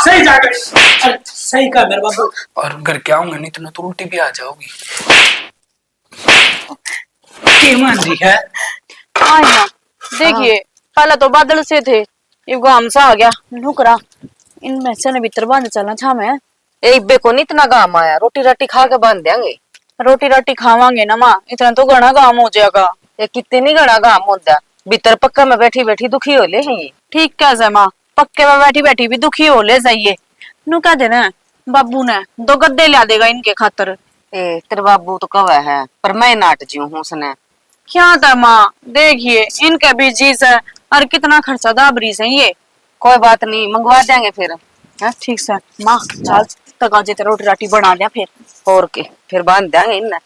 सही जाकर सही कहा मेरे बाबू। और घर क्या आऊंगा नहीं तो ना तो उल्टी भी आ जाओगी। मान रही है हाँ ना देखिए पहले तो बादल से थे ये गाम सा आ गया नुकरा इन भैंसों ने भीतर बांध चलना था मैं एक बे को नहीं इतना गाम आया, रोटी राटी खा के बांध देंगे। रोटी राटी खावांगे ना माँ इतना तो घना काम हो जाएगा। ये कितनी घड़ा गाम होता भीतर पक्का में बैठी बैठी दुखी हो ले हैं ये। ठीक कैसे माँ पक्के में बैठी बैठी भी दुखी हो ले जाइए नु कह देना बाबू ने 2 गद्दे ला देगा इनके खातर। ए तेरे बाबू तो कवा है पर मैं नाट जी हूँ उसने। क्या था माँ देखिए इनके भी जीस है और कितना खर्चा दाबरी से ये। कोई बात नहीं मंगवा देंगे फिर। ठीक से माँ चल तक आज तेरा रोटी राटी बना लिया फिर और के फिर बांध देंगे इन्हें।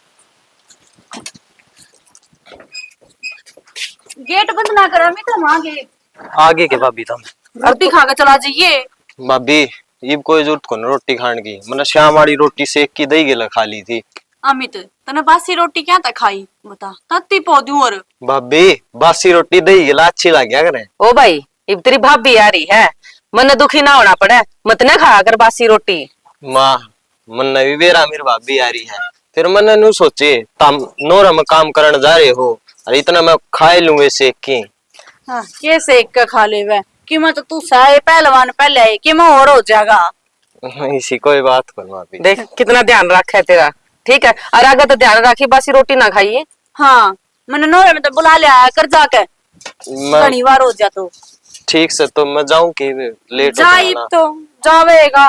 गेट बंद ना करा मैं तो माँ गेट आगे के भाभी तुम रोटी खा के चला जाइए। भाभी ये कोई जरूरत को रोटी खाने की मैंने श्याम वाली रोटी सेक की दही गिला खा ली थी। अमित तने बासी रोटी क्या तक खाई बता तत्ती पौधू और भाभी बासी रोटी दही गिला अच्छी लग गया करे। ओ भाई इब तेरी भाभी आ रही है मन दुखी ना होना पड़े मत न खा कर बासी रोटी। माँ मन भी बेरा मेरी भाभी आ रही है फिर मैंने नु सोचे तम नोरा में काम करने जा रहे हो अरे इतना मैं खाए लूंगे सेक की। हाँ ये सेक के खा ले वे कि मैं तो तू साए पहलवान पहले कि मैं और हो जाएगा। इसी कोई बात कर भाभी। देख कितना ध्यान रखा है तेरा। ठीक है और आगे तो ध्यान रखी बासी रोटी ना खाइए। हाँ मैंने नोरे में तो बुला लिया कर जाके घनी बार हो जा तो ठीक से तो मैं जाऊं कि लेट हो जाइब जाना। तो जावेगा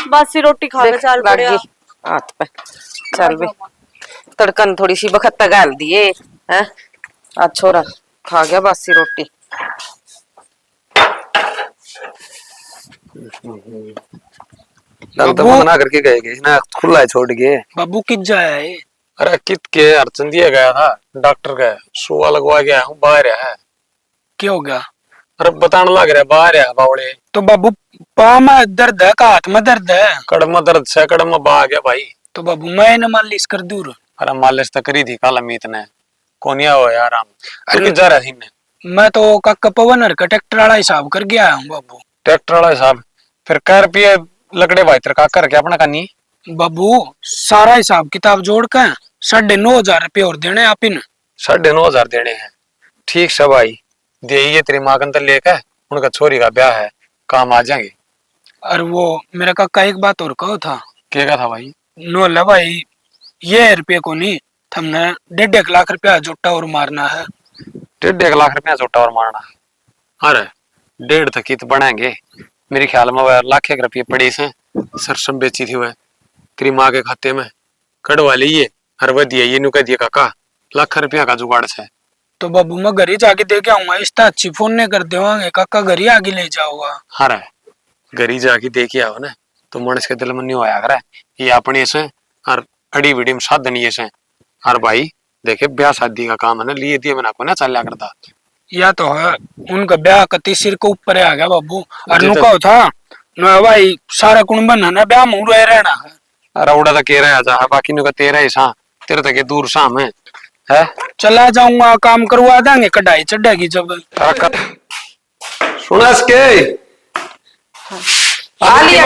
बासी रोटी खा के चल पड़ेगा हाथ पे चल बे तड़कन थोड़ी सी बखत गाल दिए हैं आज छोरा खा गया बासी रोटी। कल तो मना करके गए ना खुला छोड़ के। बाबू किस जाया है? अरे कित के अर्चन दिया गया था डॉक्टर का सुआ लगवा गया हूँ बाहर है। क्या हो गया? अरे बताने लग रहा बाहर है बावड़े। तो बाबू पा में दर्द है का हाथ में दर्द है? कड़म दर्द से कड़म बा गया भाई। तो बाबू मैं न मालिश कर दूर। अरे मालिश तो करी थी कल अमित ने कोनिया हो यार आराम तू जा रहा थी ने। मैं तो काका पवन का ट्रैक्टर वाला हिसाब कर गया हूँ बाबू। ट्रैक्टर वाला साहब फिर कै रुपये लकड़े भाई तेरे काका रखे अपना कनी। बाबू सारा हिसाब किताब जोड़ कर 9,500 रुपये और देने आप इन 9,500 देने हैं। ठीक सब भाई दे तेरी माँ के लेकर उनका छोरी का ब्याह है काम आ जाएंगे। और वो मेरा काका एक बात और कहो था। क्या था भाई? नो ला भाई ये रुपये को नहीं हमने 1.5 लाख रुपया जोटा और मारना है। 1.5 लाख रुपया जोटा और मारना है। अरे 1.5 तक ही तो बनाएंगे मेरे ख्याल में वह लाख एक रुपये पड़ी से सरसम बेची थी वह तेरी माँ के खाते में कड़वा लीए हर वह दिया ये नु कह दिया काका लाख रुपया का जुगाड़ से। तो बाबू मैं घर ही जाके दे के आऊंगा इस अच्छी फोन नहीं कर देवांगे काका घर ही आगे ले जाऊंगा। अरे घर ही जाके दे के आओ ना तो मनुष्य के दिल में नहीं होया करे ये अपने से और अड़ी बिड़ी में साधन ये से। और भाई देखे ब्याह शादी का काम है ना लिए दिए बिना को ना चल करता। या तो है उनका ब्याह कति सिर को ऊपर आ गया बाबू और नुका था न भाई सारा कुंबन है ना ब्याह में रह रहना है। अरे उड़ा तो कह रहा है बाकी नु का तेरा ही सा तेरे तक दूर शाम है चला जाऊंगा काम करवा देंगे कढ़ाई चढ़ेगी जब। सुना इसके आ लिया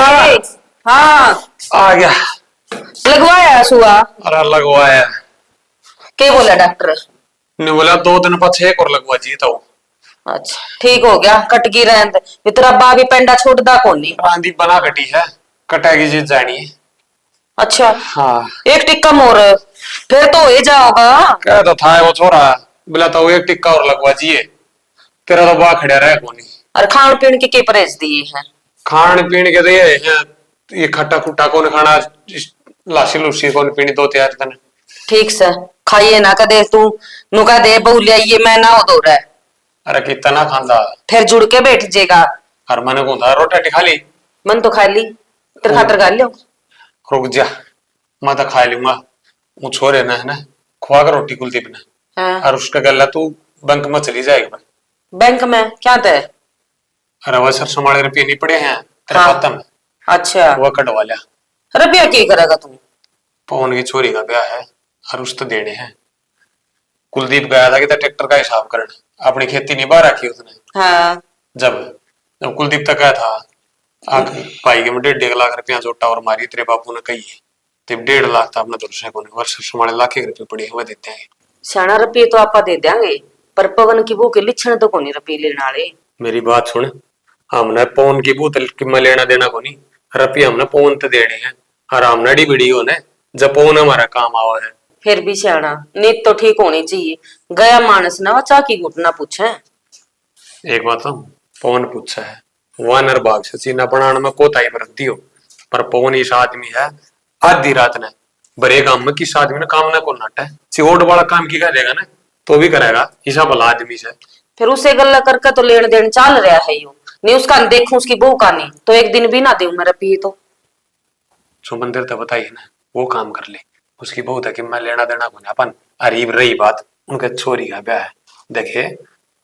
हाँ आ गया लगवाया सुआ। अरे लगवाया क्या बोला डॉक्टर ने बोला 2 दिन बाद 6 और लगवा जी तो। अच्छा ठीक हो गया कटकी रहन तेरा बा भी पेंडा छोड़दा कोनी। आंधी बना कटी है कटेगी जी जानी है। अच्छा हाँ एक टिक्का मोर फिर तो हो जाओगा। क्या तो था वो छोरा बोला तो एक टिक्का और लगवा जिए तेरा तो बा खड़ा रहा कोनी। और खान पीन के परहेज दिए हैं? खान पीन के दिए हैं ये खट्टा खुट्टा कौन खाना लासी लूसी कौन पीनी 2-4 दिन। ठीक से खाइए ना कदे तू नुका दे बहुलिया ये मैं ना हो दो रहा। अरे कितना खांदा फिर जुड़ के बैठ जाएगा। हर मन को था रोटी खा ली मन तो खा ली तेरे खातर खा लियो। रुक जा मैं तो खा लूंगा वो छोरे ना है ना खुआ कर रोटी कुलदीप ने। हाँ। और उसका गला तू बैंक में चली जाएगी। बैंक में क्या थे? अरे वह सर संभाले रुपये नहीं पड़े हैं तेरे हाँ। खाता में। अच्छा वह कटवा लिया। रुपया क्या करेगा तू? पवन की छोरी का ब्याह है और उस तो देने हैं। कुलदीप गया था कि ट्रैक्टर का हिसाब करना अपनी खेती नहीं बा रखी उसने। हाँ। जब जब कुलदीप तक गया था आग भाई के में 1.5 लाख रुपया जोटा और मारी तेरे बापू ने कही है। ते 1.5 लाख था अपना दूसरे को वर्ष हमारे लाख एक रुपये पड़ी हुए देते हैं। सियाना रुपये तो आपा दे देंगे पर पवन की बू के लिछण तो कोनी रुपये लेने वाले। मेरी बात सुन, हमने पौन की बोतल की में लेना देना को नहीं, रुपये हमने पौन तो देने हैं और हमने डी वीडियो ने जब पौन हमारा काम आवा है। फिर भी सियाना नीत तो ठीक होनी चाहिए। गया मानस ना चा की घुटना पूछे। एक बात हम पौन पूछा है वानर बाग से चीना बनाने में कोताही बरतती हो, पर पौन इस आदमी है आधी रात ने बड़े काम में किस आदमी ने काम ना को नाटा है चिवोट वाला काम की करेगा ना तो भी करेगा हिसाब वाला आदमी से। फिर उसे गल्ला करके तो लेन देन चल रहा है यो नहीं उसका देखूं उसकी बहू का नहीं तो एक दिन भी ना दे मैं रुपये तो सुमंदिर तो बताइए ना वो काम कर ले उसकी बहू था कि मैं लेना देना को अपन। अरीब रही बात उनके छोरी का ब्याह है, देखे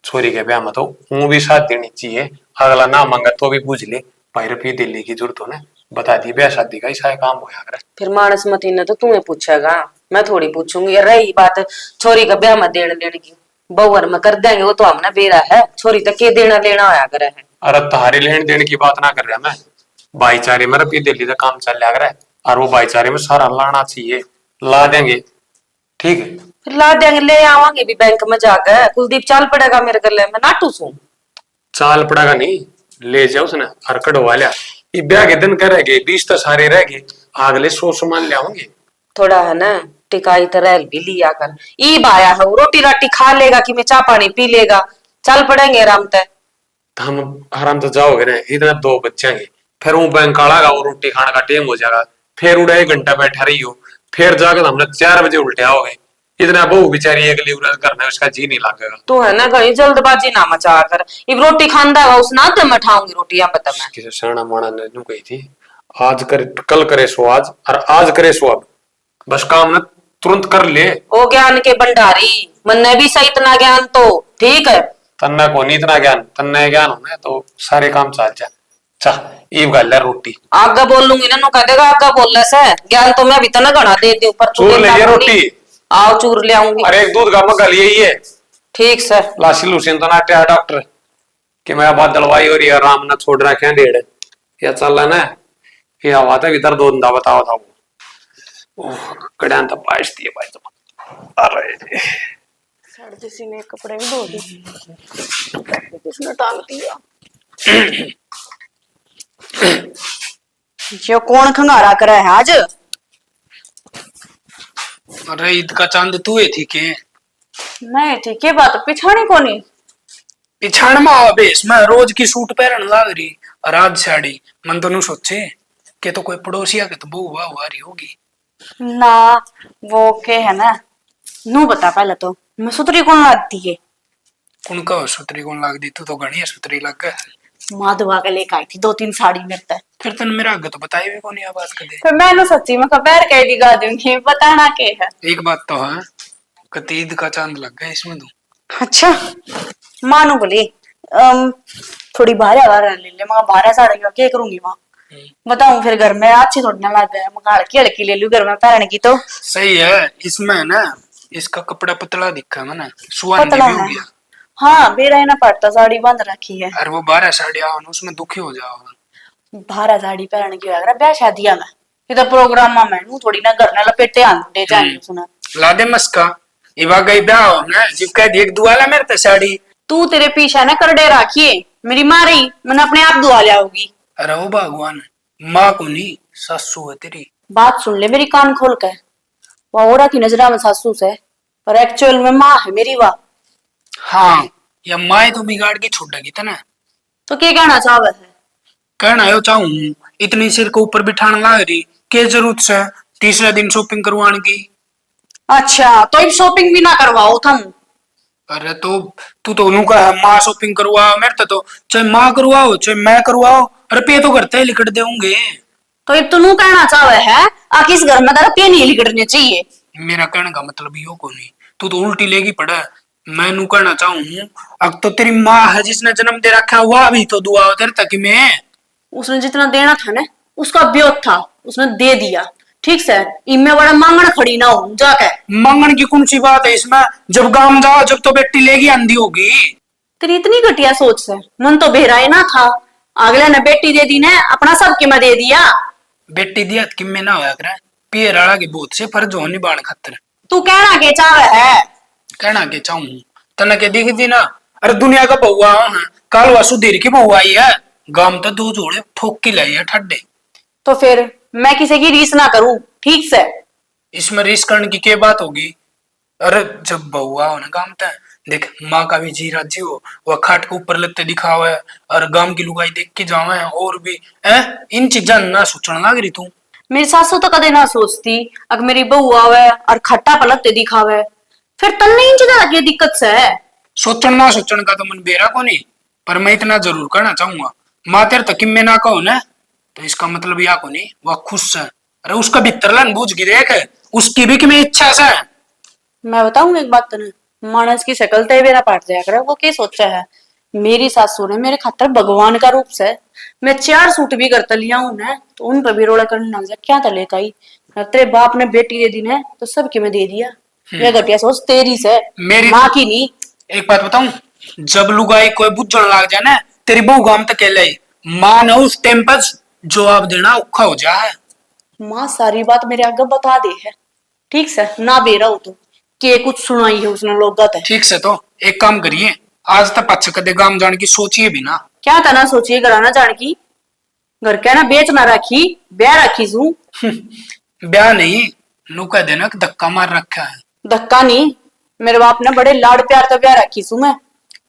छोरी के ब्याह में तो वो भी साथ देनी चाहिए। अगला ना मांगा तो भी पूछ ले भाई रुपये दिल्ली की जरूरत हो ना बता दी ब्याह शादी का ऐसा काम होया करे। फिर मानस मती ने तो तुम्हें पूछेगा मैं थोड़ी पूछूंगी। रही बात छोरी का ब्याह में देने लेने की बहुवर में कर देंगे वो तो हमने बेरा है छोरी तक के देना लेना होया करे है। अरे तुम्हारे लेन देन की बात ना कर रहा मैं भाईचारे में रुपये दिल्ली का काम चल रहा है और वो भाईचारे में सारा लाना चाहिए ला देंगे ठीक है। फिर ला देंगे ले आवांगे भी बैंक में जाकर कुलदीप चाल पड़ेगा मेरे गले में नाटू सू चाल पड़ेगा नहीं ले जाओ उसने और कढ़वा लिया ये ब्याह के दिन करेंगे 20 तो सारे रह गए अगले 100 सामान ले आवेंगे। थोड़ा है ना टिकाई तरह भी लिया कर ईब आया है रोटी राटी खा लेगा कि मैं चाय पानी पी लेगा चल पड़ेंगे आराम तय। हम आराम से जाओगे ना इधर 2 बच्चे हैं फिर वो बैंक आड़ागा और रोटी खाने का टाइम हो जाएगा फिर उड़ा 1 घंटा बैठा रही हो फिर जाकर हमने 4 बजे उल्टे आओगे इतना बहू बेचारी अगली करना उसका जी नहीं लगेगा। तू है ना कहीं जल्दबाजी ना मचा कर इब रोटी खांदा है उस नाते मैं ठाऊंगी रोटी यहाँ पता मैं किसी शाना माना ने यूं कही थी आज करे कल करे सो आज और आज करे सो अब बस काम ना तुरंत कर ले। ओ ज्ञान के भंडारी मन भी सही इतना ज्ञान तो ठीक है तन्ना को नहीं इतना ज्ञान तन्ना ज्ञान होना तो सारे काम चल जा चा ईब गल रोटी आगा बोल लूंगी ना कह देगा आगा बोल से ज्ञान तो मैं अभी तो ना गणा दे दी ऊपर चूर ले रोटी आओ चूर ले आऊंगी। अरे एक दूध का मग्गा लिए ही है ठीक सर लासी लूसी तो नाटे है डॉक्टर कि मैं बात दलवाई हो रही है आराम ना छोड़ रखे हैं 1.5 या चल रहा ना ये हवा था भीतर 2 दिन बताओ था वो कड़ियां तो पाइस दिए भाई तो अरे सड़ जैसी ने कपड़े भी धो दिए किसने टांग दिया। ये कौन खंगारा करा है आज। अरे ईद का चांद तू है थी के नहीं ठीक है बात पिछाड़ी कोनी पिछाड़ में आवा बेस मैं रोज की सूट पहन लाग रही और आज साड़ी मन तो नु सोचे के तो कोई पड़ोसिया के तो बहु हुआ रही होगी ना वो के है ना नू बता पहले तो मैं सुतरी कौन लगती है। उनका सुतरी कौन लाग दी तू तो घनी सुतरी लग गया माधवा के लेकर आई थी 2-3 साड़ी मेरे तक फिर तन मेरा आगे तो बताई भी कौन बात कर दे फिर मैंने सच्ची में पैर कह दिखा दूंगी बताना के है। एक बात तो है कती ईद का चांद लग गया इसमें तो। अच्छा मानो बोली थोड़ी भारे ले ले मैं भारे साड़ी का क्या करूंगी वहां बताऊं फिर घर में अच्छी थोड़ी ना लग गया मैं हल्की हल्की ले लू घर में पहनने की तो सही है। इसमें ना इसका कपड़ा पतला दिखा मैंने सुहानी भी हो गया। हाँ बेरा ही ना पड़ता साड़ी बांध रखी है अरे वो 12 साड़ी आओ ना उसमें दुखी हो जाओ भारा साड़ी पहन के अगर ब्याह शादियां में इधर प्रोग्राम में मैं थोड़ी ना घर ना लपेटे आंदे जाने सुना ला दे मस्का इवा गई ब्याह हो ना जिप कह दी एक दुआला मेरे ते साड़ी तू तेरे पीछे ना कर दे रखिए मेरी माँ रही मैंने अपने आप दुआ लिया होगी। अरे वो भगवान माँ को नहीं सासू है तेरी बात सुन ले मेरी कान खोल कर वह औरा की नजरा में सासू से पर एक्चुअल में माँ है मेरी वाह। हाँ या माए तो बिगाड़ के छोड़ देगी था ना तो क्या कहना चाहवे है कहना यो चाहूं इतनी सिर को ऊपर बिठाने लाग रही के जरूरत से तीसरे दिन शॉपिंग करवाने की। अच्छा तो अब शॉपिंग भी ना करवाओ तुम। अरे तो तू तो उन्हों का माँ शॉपिंग करवाओ मेरे तो चाहे माँ करवाओ चाहे मैं करवाओ रुपये तो करते ही लिखट देंगे। तो अब तू कहना चाहवे है आखिर इस घर में रुपये नहीं लिखटने चाहिए। मेरा कहने का मतलब यो को नहीं तू तो उल्टी लेगी पड़ा मैं नू कहना चाहूँ अब तो तेरी माँ है जिसने जन्म दे रखा हुआ भी तो दुआ तेरे तक मैं उसने जितना देना था ना उसका ब्योत था उसने दे दिया ठीक से इनमें बड़ा मांगण खड़ी ना हो जाके मांगण की कौन सी बात है इसमें जब गांव जाओ जब तो बेटी लेगी आंधी होगी। तेरी इतनी घटिया सोच से मन तो बेरा ना था अगले ने बेटी दे दी ने अपना सबके में दे दिया। बेटी दिया कि में ना होया करे, पियर आड़ा के बहुत से फर्ज हो निभाण खातिर। तू कहना के चाहे है? कहना के चाहूं तना के दिख दी ना। अरे दुनिया का बहुआ है, काल वासु देर की बहुआ आई है, गांव तो दो जोड़े ठोक के लाई है ठड्डे। तो फिर मैं किसी की रीस ना करूं, ठीक से? इसमें रीस करने की क्या बात होगी? अरे जब बहुआ हो ना गांव तक, देख माँ का भी जी राज्य हो, वह खाट के ऊपर लगते दिखा हुआ है और गांव की लुगाई देख के जावा है और भी है इन चीजा ना सोचने लग रही तू। मेरी सासू तो कदे ना सोचती अगर मेरी बहू आवे और खट्टा पलटते दिखावे, फिर तन्ने इन चीजा लगी दिक्कत से है। सोचन ना सोचन का तो मन बेरा को नहीं, पर मैं इतना जरूर कहना चाहूंगा, माँ तेरे तक में ना कहो ना तो इसका मतलब या को नहीं वह खुश है। अरे उसका भीतर लन बूझ की देख, उसकी भी कि मैं इच्छा से। मैं बताऊं एक बात तने, मानस की शक्ल ते मेरा पाट जाया करे, वो क्या सोचा है? मेरी सासू ने मेरे खातर भगवान का रूप से, मैं 4 सूट भी करता लिया हूं ना तो उन पर भी रोड़ा करने लग जा, क्या तले काई तेरे बाप ने बेटी दे दी ने तो सबके में दे दिया। ये घटिया सोच तेरी से, मेरी माँ की नहीं। एक बात बताऊं, जब लुगाई कोई बुझन लग जाए ना तेरी बहू गांव तक ले मां ने उस टाइम पर जवाब देना औखा हो जाए। माँ सारी बात मेरे आगे बता दे है, ठीक से ना बेरा हो तो के कुछ सुनाई है उसने लोग है। ठीक से तो एक काम करिए, आज तक पक्ष कदे गांव जाने की सोचिए भी ना। क्या तना सोचिए घराना जान की, घर क्या ना बेच ना रखी ब्याह रखी सू। ब्याह नहीं नू कह देना कि धक्का मार रखा है। धक्का नहीं, मेरे बाप ने बड़े लाड़ प्यार तो ब्याह रखी सू मैं।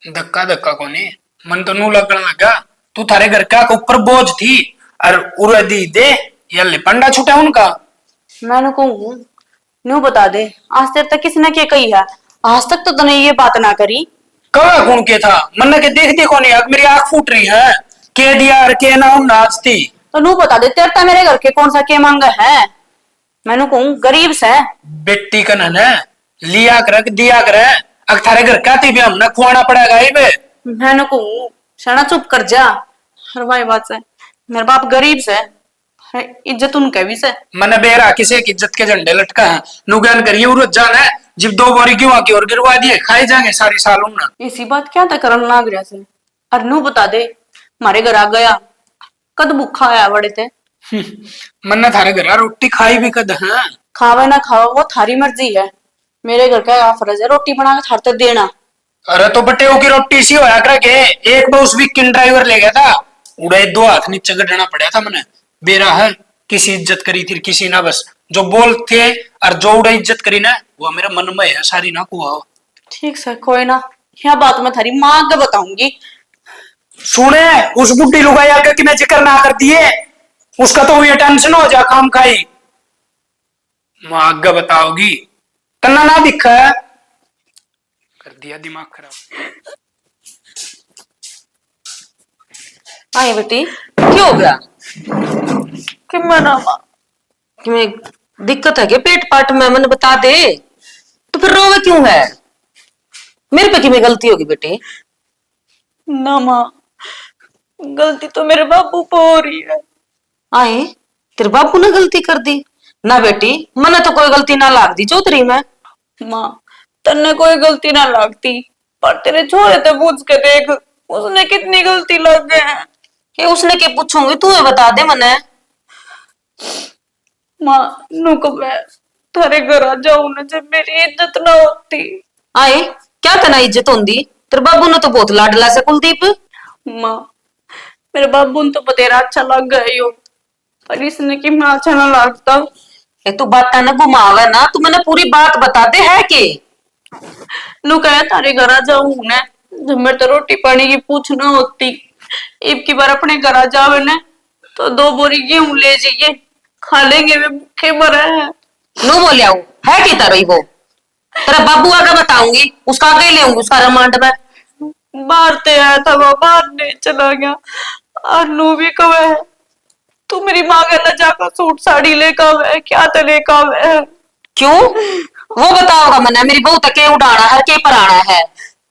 धक्का धक्का को नहीं, मन तो नू लगने लगा तू थारे घर का ऊपर बोझ थी और उड़ दी दे या ले पंडा छूटा उनका। मैंने कहूँ नू बता दे, आज तक तक किसने क्या कही है? आज तक तो तूने ये बात ना करी। कहा गुण के था मन के देखती को नहीं, मेरी आंख फूट रही है के दिया और के ना नाचती। तो नू बता दे तेरे ता मेरे घर के कौन सा के मांगा है? मैंने कहूँ गरीब से बेटी का ना लिया कर दिया कर, अगर थारे घर का भी हमने खुआना पड़ेगा ये बे। मैंने कहूँ शना चुप कर जा, हर भाई बात से मेरे बाप गरीब से है, इज्जत उनके भी से। मैंने बेरा किसी की इज्जत के झंडे लटका है, नुगान करिए उरत जाना है जब 2 बोरी क्यों आके और गिरवा दिए खाए जाएंगे सारी साल उन्ना। इसी बात क्या था करन लाग रहा से। और नू बता दे मारे घर आ गया कद भूखा आया बड़े थे। मन्ना थारे घर रोटी खाई भी कद है, खावे ना खावे वो थारी मर्जी है, मेरे घर का फर्ज है रोटी बना के थारते देना। अरे तो बटेओ की रोटी सी होया कर के एक बार उस वीकेंड ड्राइवर ले गया था, उड़े 2 हाथ नीचे गढ़ना पड़ा था मैंने। बेरा है किसी इज्जत करी थी किसी ना, बस जो बोलते और जो उड़े इज्जत करी ना वो मेरे मन में है सारी ना कुआ। ठीक से कोई ना, यह बात मैं थारी माँ आगे बताऊंगी। सुने उस बुढ़ी लुगाई आगे कि मैं जिक्र ना कर दिए, उसका तो ये टेंशन हो जा खाम खाई। माँ आगे बताओगी तना ना दिखा है कर दिया दिमाग खराब। आई बेटी क्या हो गया? कि मना माँ कि मैं दिक्कत है क्या पेट पाट में? मैंने बता दे तो फिर रोवे क्यों है? मेरे पे की में गलती होगी बेटी? ना माँ गलती तो मेरे बाबू पे हो रही है। आए तेरे बापू ने गलती कर दी ना बेटी? मैंने तो कोई गलती ना लाग दी चौधरी में। माँ तन्ने कोई गलती ना लगती, पर तेरे छोरे ते पूछ के देख उसने कितनी गलती लग गए हैं। ये उसने के पूछूंगी, तू ये बता दे मने। माँ नु को मैं थारे घर आ जाऊं ना जब मेरी इज्जत ना होती। आए क्या तना इज्जत होंदी? तेरे बाबू ने तो बहुत लाडला से कुलदीप। माँ मेरे बाबू ने तो बतेरा अच्छा लग गया यो, पर इसने कि मैं अच्छा ना लगता। ये तू बात ना घुमावे ना, तू मैंने पूरी बात बता दे है के। नु कहे तारे घर आ जाऊं ना जब मेरे तो रोटी पानी की पूछ ना होती। इब की बार अपने घर आ जावे ना तो 2 बोरी गेहूं ले जाइए, खा लेंगे वे भूखे मरे हैं। नो बोलिया है कि तरह वो तेरा बाबू आगे बताऊंगी, उसका आगे ले उसका रिमांड में। बाहर ते आया था वो बाहर नहीं चला गया, और नू भी कवे है तू मेरी माँ के ना जाकर सूट साड़ी लेकर आवे, क्या तो लेकर आवे। क्यों वो बताओगा मैंने? मेरी बहू तक के उड़ाना है के पराना है?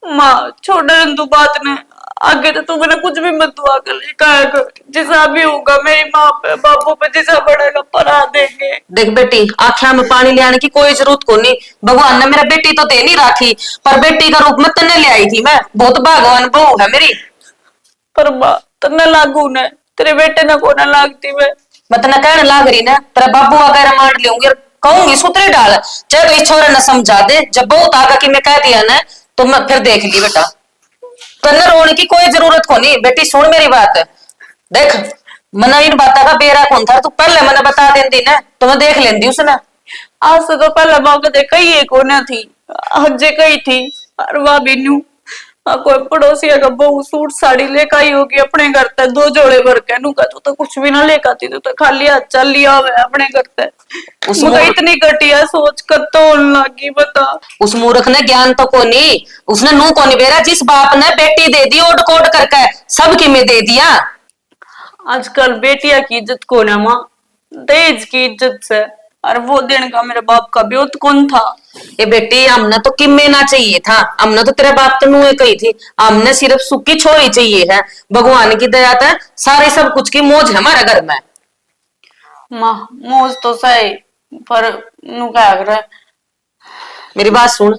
माँ छोड़ तू बात ने, आगे तो तू मैंने कुछ भी मत दुआ कर लेकर, जैसा भी होगा मेरी माँ पे बाबू पे जैसा बढ़ेगा पढ़ा देंगे। देख बेटी आँखिया में पानी ले आने की कोई जरूरत को नहीं, भगवान ने मेरा बेटी तो दे नहीं रखी पर बेटी का रूप में तन्ने ले आई थी मैं, बहुत भगवान बहू है मेरी। पर माँ तन्ने लागू ने तेरे बेटे ने को ना लागती मैं तना कहने लाग रही ना, तेरा बाबू वगैरह मान लूंगी और कहूंगी सुतरी डाल, चाहे तो इस छोरे न समझा दे। जब बहुत आगा कि मैं कह दिया ना तो मैं फिर देख ली बेटा, तन्ने रोने की कोई जरूरत को नहीं। बेटी सुन मेरी बात, देख मना इन बातों का बेरा कौन था, तू पहले मैंने बता देती ना तो मैं देख लेंदी उसने। आज से तो पहले बाग दे कई एक होना थी, हजे कई थी और वह भी न्यू कोई पड़ोसी का बहू सूट साड़ी लेकर आई होगी अपने घर तक, 2 जोड़े भर के नु का तो कुछ भी ना लेकर आती, तो खाली हाथ चल लिया हुआ है अपने घर तक। मुझे इतनी घटिया सोच कर तो लगी बता। उस मूर्ख ने ज्ञान तो कोनी, उसने नू कोनी बेरा, जिस बाप ने बेटी दे दी ओट कोट करके सबकी में दे दिया। आजकल बेटिया की इज्जत कौन है माँ, दहेज की इज्जत से, और वो दिन का मेरे बाप का ब्योत कौन था। ये बेटी हमने तो किम्मे ना चाहिए था, हमने तो तेरे बाप तो नुए कही थी, हमने सिर्फ सुखी छोरी चाहिए है। भगवान की दया था सारे सब कुछ की मौज है हमारे घर में। माँ मौज तो सही पर नु क्या कर, मेरी बात सुन,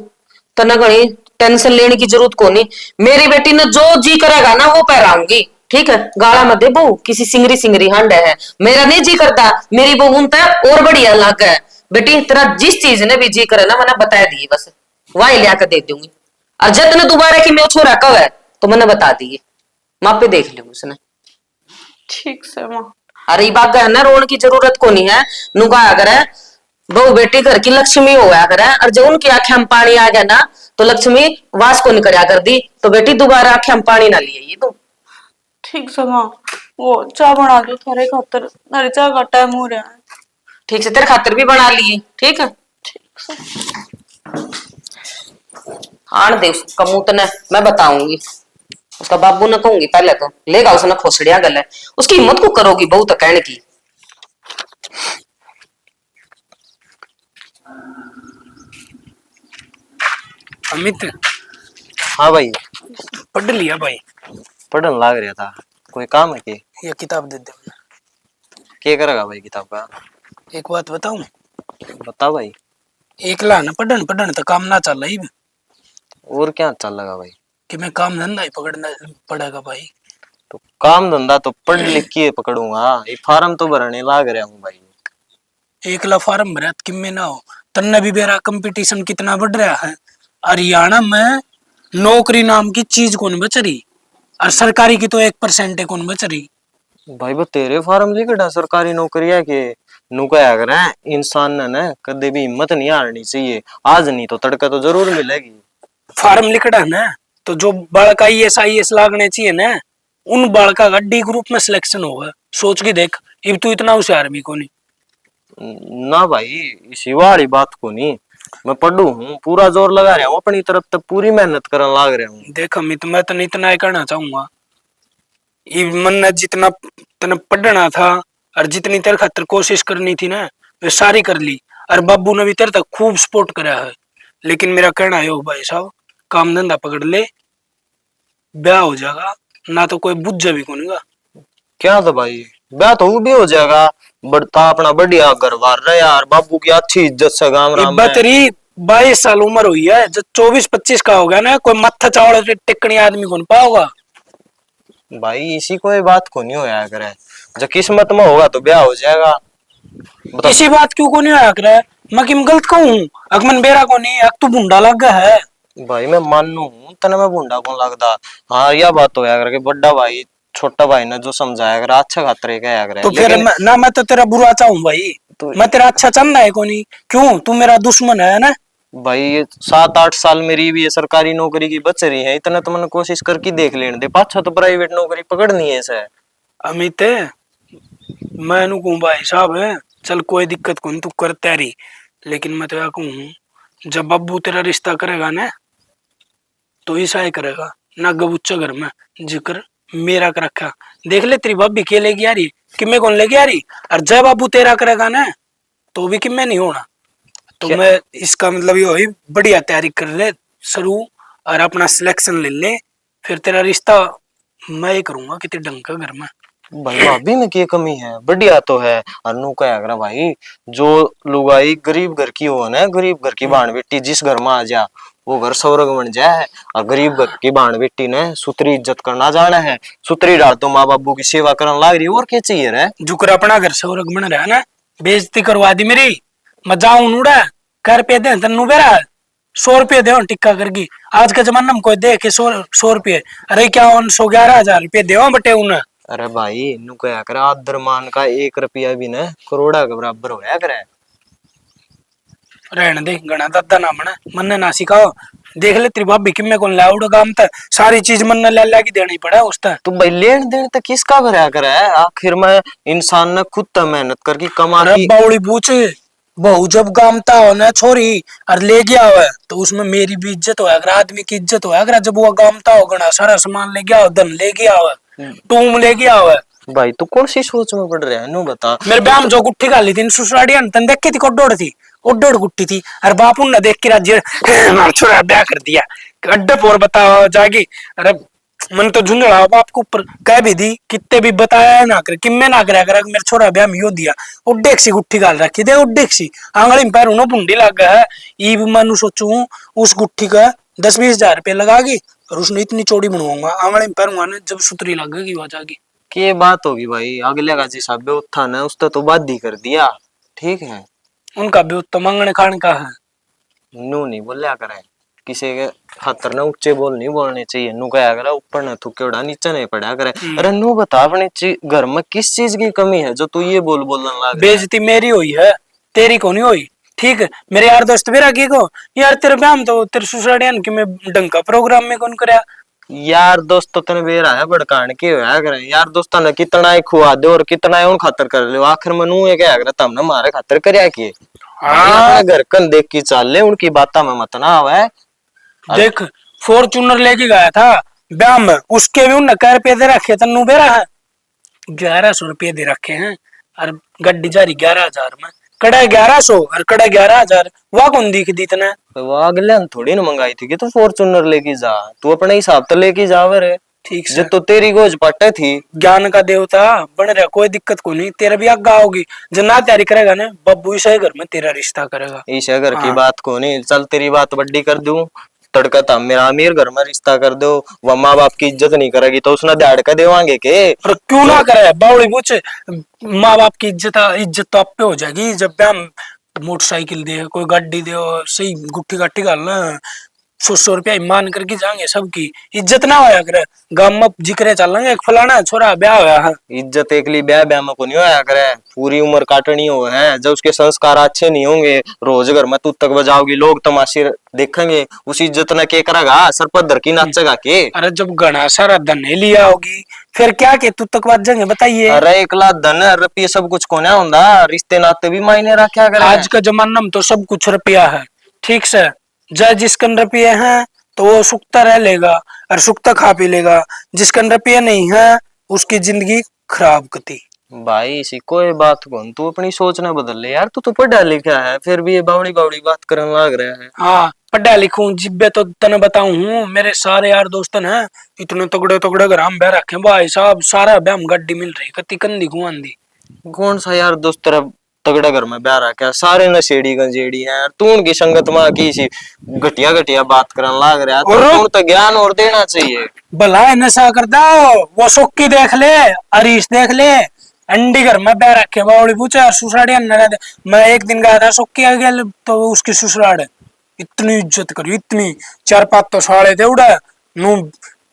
तना घनी टेंशन लेने की जरूरत को नहीं। मेरी बेटी ने जो जी करेगा ना वो पहराऊंगी, ठीक है। गाला मत दे बहू, किसी सिंगरी सिंगरी हांडा है, मेरा नहीं जी करता, मेरी बहू उनता और बढ़िया लग है। बेटी तेरा जिस चीज ने भी जी करे ना मैंने बता दी, बस वही लिया कर दे दूंगी। और जब ने दोबारा की मैं छोरा कब है तो मैंने बता दी, मापे देख ली उसने। ठीक से माँ। अरे बात है ना, रोन की जरूरत को नहीं है। नुका अगर है बहू बेटी घर की लक्ष्मी होया करे, और जब उनकी आंखें में पानी आ गया ना तो लक्ष्मी वास को निकलिया कर दी, तो बेटी दोबारा आंखें में पानी ना लिए ये तो। ठीक से माँ, वो चाय बना दो थारे खातर, थारी चाय का टाइम हो रहा है। ठीक से तेरे खातिर भी बना लिए, ठीक है। आन दे उसका मुंह तने मैं बताऊंगी, उसका बाबू ने कहूंगी पहले तो लेगा उसने खोसड़िया गले, उसकी हिम्मत को करोगी बहुत कहने की। अमित, हाँ भाई, पढ़ लिया भाई? पढ़ने लाग रहा था, कोई काम है के? ये किताब दे दे। क्या करेगा भाई किताब का? एक बात बताऊं, बता भाई। एकला ना पढ़न पढ़न तो काम ना चल रही और क्या चल लगा भाई? कि मैं काम धंधा ही पकड़ना पड़ेगा भाई। तो काम धंधा तो पढ़ लिख के पकड़ूंगा, ये फार्म तो भरने लाग रहा हूँ भाई। एकला फार्म भरा कि में ना हो, तन्ने भी मेरा कंपटीशन कितना बढ़ रहा है। हरियाणा में नौकरी नाम की चीज कौन बच रही, और सरकारी की तो 1% है कौन बच रही। भाई वो तेरे फार्म लिखा सरकारी नौकरी है के नुका अगर है, इंसान ने ना कदे भी हिम्मत नहीं हारनी चाहिए, आज नहीं तो तड़का तो जरूर मिलेगी। फार्म लिखड़ा ना तो जो बालक IAS लागने चाहिए ना, उन बालका का D ग्रुप में सिलेक्शन होगा। सोच के देख, अब तू इतना होशियार भी को नहीं। ना भाई इसी वाली बात को नहीं, मैं पढ़ू हूँ, पूरा जोर लगा रहा हूँ अपनी तरफ तक, पूरी मेहनत करने लाग रहा हूँ। देख अमित, मैं तो इतना ही करना चाहूंगा, ये मन ने जितना तने पढ़ना था और जितनी तेरे खातिर कोशिश करनी थी ना वे सारी कर ली, और बाबू ने भी तेरे तक खूब सपोर्ट करा है। लेकिन मेरा कहना है हो भाई साहब, काम धंधा पकड़ ले, ब्याह हो जाएगा ना तो कोई बुझ भी कौन। क्या तो भाई ब्याह तो वो भी हो जाएगा, बढ़ता अपना बढ़िया घर बार रहे यार, बाबू की अच्छी इज्जत से गाँव राम में। तेरी 22 साल उम्र हुई है, जब 24-25 का हो गया ना, कोई मत्था चावल टिकनी आदमी कौन पाओगा भाई। इसी कोई बात को नहीं होया करे, जब किस्मत में होगा तो ब्याह हो जाएगा। इसी बात क्यों को नहीं आया करे, मैं किम गलत कहूँ? अकमन बेरा को नहीं, अक तू भुंडा लग गया है। भाई मैं मानू हूँ तना मैं बूढ़ा कौन लगता। हाँ यह बात तो है करके बड़ा भाई छोटा भाई ने जो समझाया कर अच्छा खातर क्या करे। तो फिर ना मैं तो तेरा बुरा चाहूँ भाई, तो मैं तेरा अच्छा चाहना है को नहीं, क्यों तू मेरा दुश्मन है ना। भाई ये 7-8 साल मेरी भी ये सरकारी नौकरी की बच रही है, इतना तो मैंने कोशिश करके देख लेने दे, पाछा तो प्राइवेट नौकरी पकड़नी है इसे। अमित मैं नु कहूँ भाई साहब है, चल कोई दिक्कत को नहीं, तू कर तैयारी, लेकिन मैं तो कहूँ जब बब्बू तेरा रिश्ता करेगा ना तो ऐसा ही करेगा ना, गबुच्चा घर में जिक्र मेरा कर रखा। देख ले तेरी भाभी के लेके आ रही, किम्मे कौन लेके आ रही, और जब बाबू तेरा करेगा ना तो भी किम्मे नहीं होना। तो क्या? मैं इसका मतलब ये हुई, बढ़िया तैयारी कर ले शुरू, और अपना सिलेक्शन ले ले, फिर तेरा रिश्ता मैं ही करूंगा कितने ढंग का घर में। भाई भाभी में क्या कमी है, बढ़िया तो है। अनु क्या अगर भाई जो लुगाई गरीब घर की हो ना, गरीब घर की बाण बेटी जिस घर में आ जा, वो घर स्वर्ग बन जाए है। और गरीब घर की बाण बेटी ने सुतरी इज्जत करना जाना है, सुतरी डाल तो माँ बाबू की सेवा करने लाग रही, और क्या चाहिए रे। जुकर अपना घर स्वर्ग बन रहा है ना, बेइज्जती करवा दी मेरी। मैं जाऊं नूड़ा कर पे दे तन्नू बेरा 100 रुपये दे टिक्का करके। आज के जमाने में कोई दे के 100 रुपये, अरे क्या 111,000 रुपये दे बटे उन्हें। अरे भाई इन्नू क्या करे, आदर मान का 1 रुपया भी न करोड़ा के बराबर होया करे। रहने दे, गणा दादा ना बना, मन ना सिखाओ। देख ले तेरी भाभी कि मैं कौन लाउड काम तक सारी चीज मन ला ला की देनी पड़ा उसता। तो भाई लेन देन तक किसका भरा करे है, आखिर में इंसान ने खुद तो मेहनत करके कमा अरे की। बाउली पूछ, बहू जब गामता हो ना छोरी और ले गया हो तो उसमें मेरी भी इज्जत होया कर, आदमी की इज्जत होया कर। जब वो गामता हो गणा सारा सामान ले गया हो, धन ले गया हो, टूम ले गया हो। भाई तू कौन सी सोच में पड़ रहा है, नू बता। मेरे ब्याह में जो गुट्ठी गाली थी ससुराड़िया तन देख के थी कोडोड़ थी, ओडोड़ गुट्ठी थी। और बापू ने देख के राज्य मार छोरा ब्याह कर दिया अड्डे पोर बताओ जागी। अरे मन तो झुंझुड़ा बाप के ऊपर कह भी दी, कितने भी बताया ना करे, किम्मे ना करे अगर मेरे छोरा ब्याह में यो दिया। उड्डेक सी गुट्ठी गाल रखी दे, उड्डेक सी आंगली में पैर उन्हों पुंडी लग गया है। ई मनु सोचू उस गुट्ठी का 10-20 हजार रुपये लगागी और उसने इतनी चौड़ी बनवाऊंगा, आंगली में पैर जब सुतरी लगेगी वहां जागी। के बात होगी भाई, अगले का जिस हिसाब उत्थान है उसने तो बात ही कर दिया, ठीक है। उनका भी तो मांगने खाने का है। नू नहीं बोलिया करे, किसी के खातर ना ऊंचे बोल नहीं बोलने चाहिए। नू क्या करे ऊपर न थूके उड़ा नीचे नहीं पड़ा करे। अरे नू बता अपने घर में किस चीज की कमी है जो तू ये बोलने लगा। बेइज्जती मेरी हुई है, तेरी को नहीं हुई, ठीक है। मेरे यार दोस्त मेरा की को यार तेरे ब्याह में तो तेरे ससुरालियन की मैं ढंग का प्रोग्राम में कौन करया। यार दोस्त तो तने बेरा है भड़कान के होया करे, यार दोस्ता ने कितना ही खुआ दे और कितना ही उन खातर कर ले, आखिर में नू ये क्या करे तुमने मारे खातर करया किए। हाँ घर कन देख के चल ले, उनकी बातों में मत ना आवे। देख फॉर्चूनर लेके गया था ब्याह में, उसके भी उन्हें कै रुपये दे रखे तन्नू बेरा है 1100 रुपये दे रखे हैं। और गड्डी जारी 11,000 में, कड़ा 1100 और कड़ा 11,000, वह कौन दिख दी तने। वो अगले थोड़ी ना मंगाई थी कि तू फॉर्चूनर लेके जा, तू अपने हिसाब तो लेके जावे रे। ठीक से जब तो तेरी गोज पट्टे थी। ज्ञान का देवता बन रहा, कोई दिक्कत को नहीं, तेरा भी आगा होगी। जब ना तैयारी करेगा ना बब्बू इस घर में तेरा रिश्ता करेगा। इस घर की बात को नहीं, चल तेरी बात बड्डी कर दूं, तड़का था मेरा अमीर घर में रिश्ता कर दो, वह माँ बाप की इज्जत नहीं करेगी तो उसने दाड़ का देवांगे के। और क्यों ना करे बावड़ी पूछ, माँ बाप की इज्जत तो आप पे हो जाएगी जब हम मोटरसाइकिल दे कोई गाड़ी दे सही गुट्ठी गाठी गालना 100 रुपया मान करके जाएंगे, सबकी इज्जत ना होया करे। गांव में जिक्र चल लेंगे एक फलाना छोरा ब्याह होया है। इज्जत एकली ब्याह ब्याह में को नहीं होया करे, पूरी उम्र काटनी हो है। जब उसके संस्कार अच्छे नहीं होंगे, रोज घर में तू तक बजाओगी, लोग तमाशे देखेंगे, उस इज्जत ने के करेगा, सर पर धर की नाचेगा के। अरे जब घना सारा धन लिया होगी फिर क्या के तू तक बात जाएंगे बताइए। अरे 1 लाख धन रुपये सब कुछ को ना होता, रिश्ते नाते भी मायने रखा करे। आज का जमाना में तो सब कुछ रुपया है, ठीक से जय जिसकन रुपये हैं तो वो सुखता रह लेगा और सुखता खा पी लेगा, जिसकन रुपये नहीं है उसकी जिंदगी खराब गति। भाई इसी कोई बात को तू अपनी सोच ना बदल ले यार, तू तो पढ़ा लिखा है फिर भी ये बावड़ी बावड़ी बात करने लग रहा है। हाँ पढ़ा लिखूं जिब्बे तो तने बताऊं हूँ, मेरे सारे यार दोस्तन है इतने तगड़े तगड़े घर हम बह रखे भाई साहब, सारा ब्याह में गड्डी मिल रही कति कंदी आंधी। कौन सा यार दोस्त तेरा तगड़ा घर में ब्याह रखा है, सारे नशेड़ी गंजेड़ी हैं, तू उनकी संगत में की सी घटिया घटिया बात करने लग रहा है। तो तो ज्ञान और देना चाहिए। भला है नशा करता हो वो सुक्की देख ले, अरीस देख ले, अंडी घर में बह रखे बावड़ी पूछा ससुराड़ी। मैं एक दिन गया था सुक्की आ गया तो उसकी ससुराड़ इतनी इज्जत करी, इतनी 4-5 तो साले थे उड़ा नू,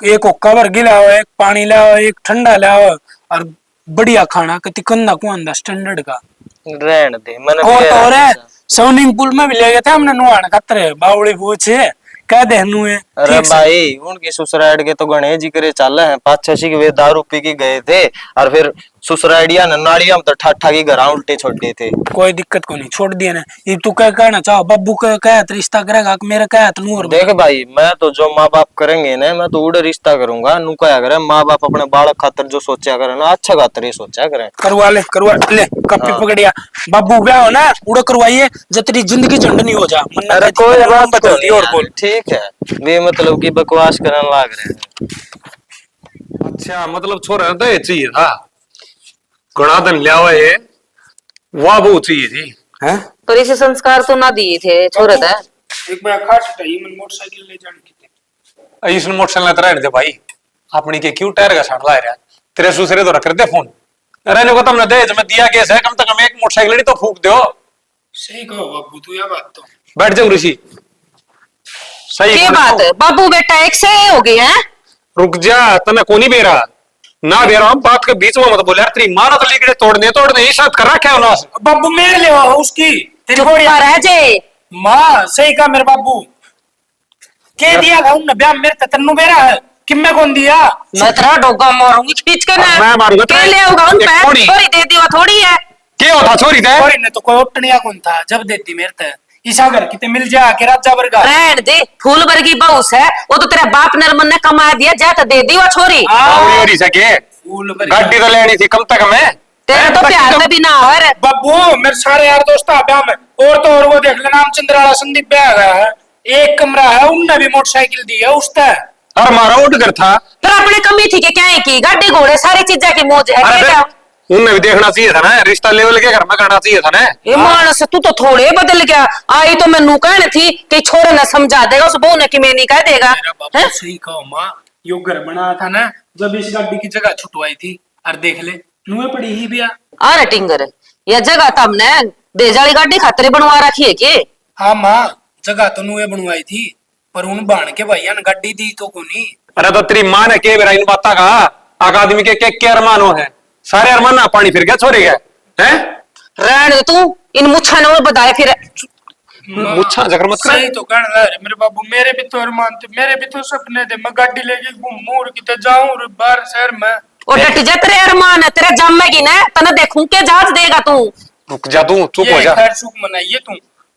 एक कवर गिलाओ, एक पानी लाओ, एक ठंडा लाओ और बढ़िया खाना कति कंधा कुआंदा स्टैंडर्ड का। रहन दे मन और तो और है स्विमिंग पूल में भी ले गए थे हमने नुहान खातर बावड़ी पूछे कह दे नू है। अरे भाई उनकी ससुराड़ के तो गणेश जी करे चल है, 5-6 वे दारू पी के गए थे और फिर ससुराड़िया नाड़िया में तो ठाठा की घर उल्टे छोड़ दिए थे। कोई दिक्कत को नहीं, छोड़ दिया ना। ये तू क्या कहना चाहो बब्बू का कह रिश्ता करेगा मेरा कह तो नूर। देख भाई मैं तो जो माँ बाप करेंगे ना मैं तो उड़े रिश्ता करूंगा, नू क्या करे माँ बाप अपने बालक खातर जो सोचा करे ना अच्छा खातर ही सोचा करे। करवा ले कपी पकड़िया बब्बू ब्याह हो ना उड़ा करवाइए जतरी जिंदगी झंड नहीं हो जा। अरे कोई बात नहीं और बोल ठीक है, वे मतलब की बकवास करने लग रहे हैं। अच्छा मतलब छोरा तो ये चाहिए था, घोड़ा धन लिया हुआ ये वाह वो चाहिए थी है। पर इसे संस्कार तो ना दिए थे छोरे थे। एक बार खाट चाहिए मन मोटरसाइकिल ले जाने की इसने मोटरसाइकिल रहने दे भाई, अपनी के क्यों टायर का साट ला रहा है? तेरे दूसरे तो रख दे फोन। रहने को तुमने दे मैं दिया केस है, कम से कम एक मोटरसाइकिल तो फूक दो। सही कहो बाबू तू, यह बात तो बैठ जाओ ऋषि। सही ये बात है बाबू बेटा एक से हो गई है। रुक जा, तने को नहीं बेरा ना बेरा, हम बात के बीच में मत बोल यार। तेरी मारा तो लेके तोड़ने ये साथ कर रखा है उनास। बाबू मेरे ले आओ उसकी तेरी चुप गोड़ी रह जे। माँ सही कहा मेरे बाबू के दिया था उन ब्याह मेरे तन्नू बेरा है कि मैं कौन दिया। मैं तेरा डोगा मारूंगी खींच के ना। मैं मारूंगा के ले आओगा उन एक पे थोड़ी। थोड़ी दे दियो थोड़ी है। क्या होता छोरी दे? गोड़ी ने तो कोई उठनिया कौन था जब देती मेरे ते ईसा घर किते मिल जा के राजा वर्गा। रहन दे फूल वर्गी बहुस है वो तो तेरा बाप नरमन ने कमा दिया जा तो दे दी वो छोरी। बावड़ी हो सके फूल वर्गी गाड़ी तो लेनी थी कम तक में। तेरा तो प्यार में भी ना हो रे। बाबू मेरे सारे यार दोस्त आ ब्याह में और तो और वो देख लेना हम चंद्राला संदीप ब्याह गया है, एक कमरा है उनने भी मोटरसाइकिल दी है उसका। और मारा उठ कर था। फिर अपने कमी थी कि क्या है की गाड़ी घोड़े सारी चीजें की मौज है अरे क्या? उनने भी देखना चाहिए था ना, रिश्ता लेवल के घर में करना चाहिए था ना। ये मानस तू तो थोड़े बदल गया। आई तो मैं कहने थी कि छोरे न समझा देगा उस बहू ने कि मैं नहीं कह देगा। मेरा बाबू हैं? सही कहो माँ, यो घर बना था ना जब इस गाड़ी की जगह छुटवाई थी और देख ले नुए पड़ी ही बिया। अरे टिंगर यह जगह तो हमने देजाली गाड़ी खातिर बनवा रखी है के? हाँ माँ जगह तो नुए बनवाई थी पर उन बाण के भैया ने गाड़ी दी तो कोनी। अरे तो तेरी माँ ने के बेरा इन बात का आका आदमी के क्या अरमानो है? सारे अरमान ना पानी फिर गया छोरी गया हैं? रहने दे तू इन मुच्छा ने बताया फिर। मुच्छा जगर मत कर। सही तो कहने लगा रे मेरे बाबू, मेरे भी तो अरमान थे, मेरे भी तो सपने थे मैं गाड़ी लेके घूमूं और किते जाऊं और बाहर शहर में। और डट जा तेरे अरमान है तेरा जमेगी ना तने देखूं के जहाज देगा तू। रुक जा तू, चुप हो ये जा। खैर सुख मनाइए तू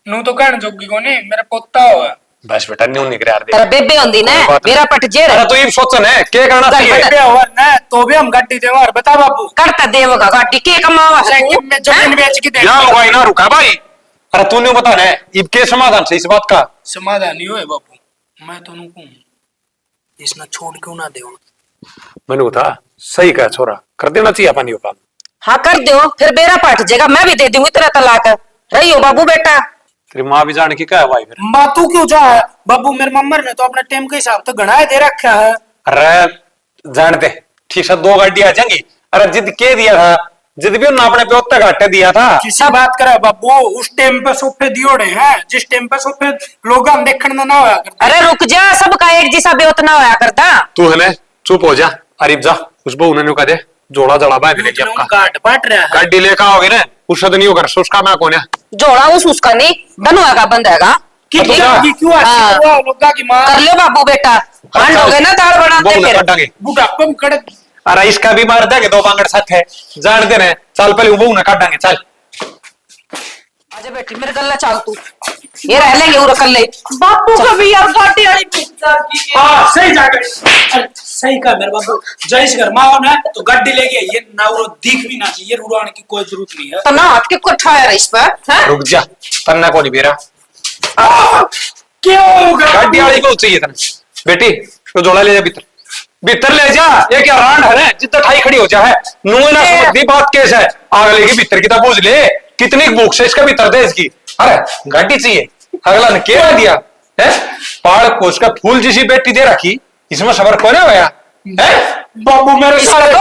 नू तो कहने जोगी को नहीं मेरा पोता हुआ। बस बेटा न्यू निकल यार तेरा दे। बेबे होंदी ना कोई बात नहीं। मेरा पट जेर अरे तू ये सोचन है क्या करना चाहिए? बेबे हुआ ना तो भी हम गाड़ी देवा और बता बाबू करता देवगा गाड़ी के कमावा है तू? में जमीन बेच के दे। या भाई ना रुका भाई। अरे तूने बता ना इब के समाधान से इस बात का? समाधान नहीं हुए बाबू, मैं तो कहूं इसने छोड़ क्यों ना देवा। मैंने बता सही कहा छोरा, कर देना चाहिए अपन यो काम। हाँ कर दो फिर बेरा पट जाएगा मैं भी दे दूंगी तेरा तलाक। रही हो बाबू बेटा। तेरी माँ भी जान की क्या है भाई फिर? माँ तू क्यों जा बाबू, मेरे मम्मर ने तो अपने टाइम के हिसाब तो गणाए दे रखा है। अरे जान दे ठीक से 2 गाड़ी आ जाएंगी। अरे जिद के दिया था, जिद भी उन्होंने अपने प्योत तक घाटे दिया था। किसी बात करे बाबू, उस टाइम पे सोफे दियोड़े हैं जिस टाइम पे सोफे लोग हम देखने ना होया करते। अरे रुक जा सबका एक जैसा भी उतना होया करता। तू है ना चुप हो जा। अरे जा खुशबू उन्होंने कहा दे जोड़ा जड़ा बांध लेके आपका गाट बांट रहा है। गाड़ी लेकर आओगे ना उस नहीं होकर उसका मैं कौन है? जोड़ा उस उसका नहीं बनवाएगा बंदेगा। कि अब तो जा। क्यों हाँ। आती हुआ लोगा की माँ कर लो बाबू बेटा हांड हो गए ना दाल बनाते बोल फिर। कटांगे। बुढ़ापे में कड़क। अरे इसका भी मार देंगे 2 बांगड़ साथ है जान दे रहे चल पहले वो ना काटांगे चल। आजा बेटी मेरे गल्ला चाल तू ये रह लेंगे वो रख ले। बापू कभी यार गाड़ी वाली पिक्चर की हाँ सही जा गए। सही कहा मेरे बाबू, जैस घर माँ हो ना तो गाड़ी लेके आइए ना, वो दिख भी ना चाहिए रुड़ाने की कोई जरूरत नहीं है। तो ना हाथ के कोठाया इस पर हैं? रुक जा तन्ना को नहीं बेरा क्यों होगा गाड़ी वाली को चाहिए तने बेटी तो जोड़ा ले जा भीतर भीतर ले जा। ये क्या रांड है जितना ठाई खड़ी हो जा है नुए ना समझती बात कैसे है आग लेगी भीतर की तो पूछ ले कितनी भूख से इसका भीतर दे इसकी। अरे गाड़ी चाहिए अगला ने क्या दिया है पहाड़ कोस का फूल जैसी बेटी दे रखी इसमें सबर कौन है भैया है? बाबू मेरे सारे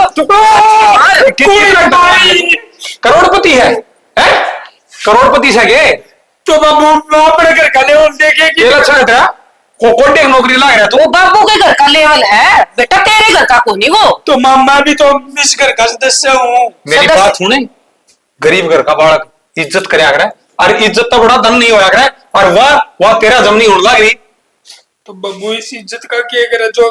करोड़पति है करोड़पति से गे तो बाबू अपने घर का लेवल देखे कि ये अच्छा है तेरा कोटे नौकरी लग रहा है वो तू। बाबू के घर का लेवल है बेटा तेरे घर का कोनी वो। तो मामा भी तो इस घर का सदस्य हूँ। मेरी सदस्य- बात सुने गरीब घर का बालक इज्जत करया करे और इज्जत तो बड़ा धन नहीं होया करे और वह तेरा जमनी उड़ लग रही। तो बाबू इस इज्जत का क्या करे जो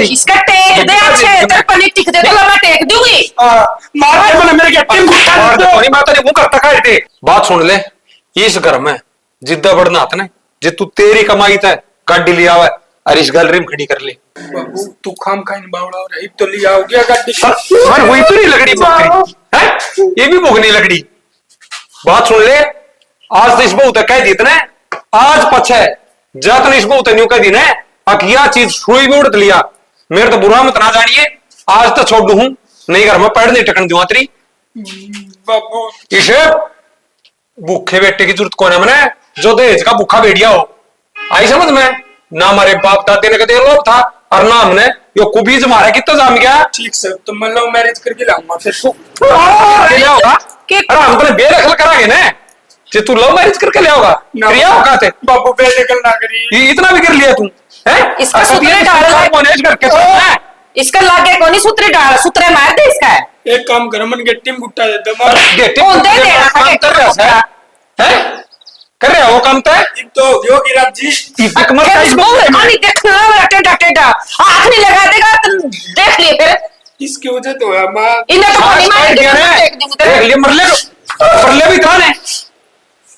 इसका टेक दे अच्छे तेरे पर नहीं टिक दे तो मैं टेक दूंगी। मार के बोले मेरे क्या टीम और तो कोई बात नहीं वो करता काट दे। बात सुन ले इस घर में जिद्दा बढ़ना आता ना जे तू तेरी कमाई था गाड़ी लिया हुआ और इस गैलरी में खड़ी कर ले। बाबू तू खाम खाइन बावड़ा और तो लिया हो गया गाड़ी और वही तो नहीं लगड़ी भोगनी है ये भी भोगनी लगड़ी। बात सुन ले आज तो इस बहुत कह दी इतने आज पछे जतन इस बहुत न्यू कह दी ने अकिया चीज सुई भी उड़त लिया मेरे तो बुरा मत ना जानिए आज तो छोड़ दूं नहीं घर में पैर नहीं टकन दूंगा तेरी। बाबू इसे भूखे बेटे की जरूरत कौन है मैंने जो दहेज का भूखा भेड़िया हो। आई समझ में? ना हमारे बाप दादे ने कदे लोभ था और ना हमने यो कुबीज मारा कितना जाम गया। ठीक सर, तो मैं लव मैरिज करके लाऊंगा फिर तो। क्या होगा? अरे हम तो बेदखल करांगे ना। जे तू लव मैरिज करके ले आओगा क्रिया होगा ते बाबू बेदखल ना करिए। इतना भी कर लिया तू हैं? इसका सूत्र डाल मैनेज करके चल। इसका लागे कोनी सूत्र डाल, सूत्र मार दे इसका। एक काम कर, मन गेट्टी में गुट्टा देता मार। गेटे कौन दे देना था काम कर रहा है हैं? कर रहे हो वो काम तय एक तो हो गिराज जी। कमर का इसको खाली देखना वाला टेटा टेटा हाथ नहीं लगा देगा तो देख लिए फिर। इसकी वजह तो है मां। इन्हें तो कोनी मार देख लिए मरले भी था ने।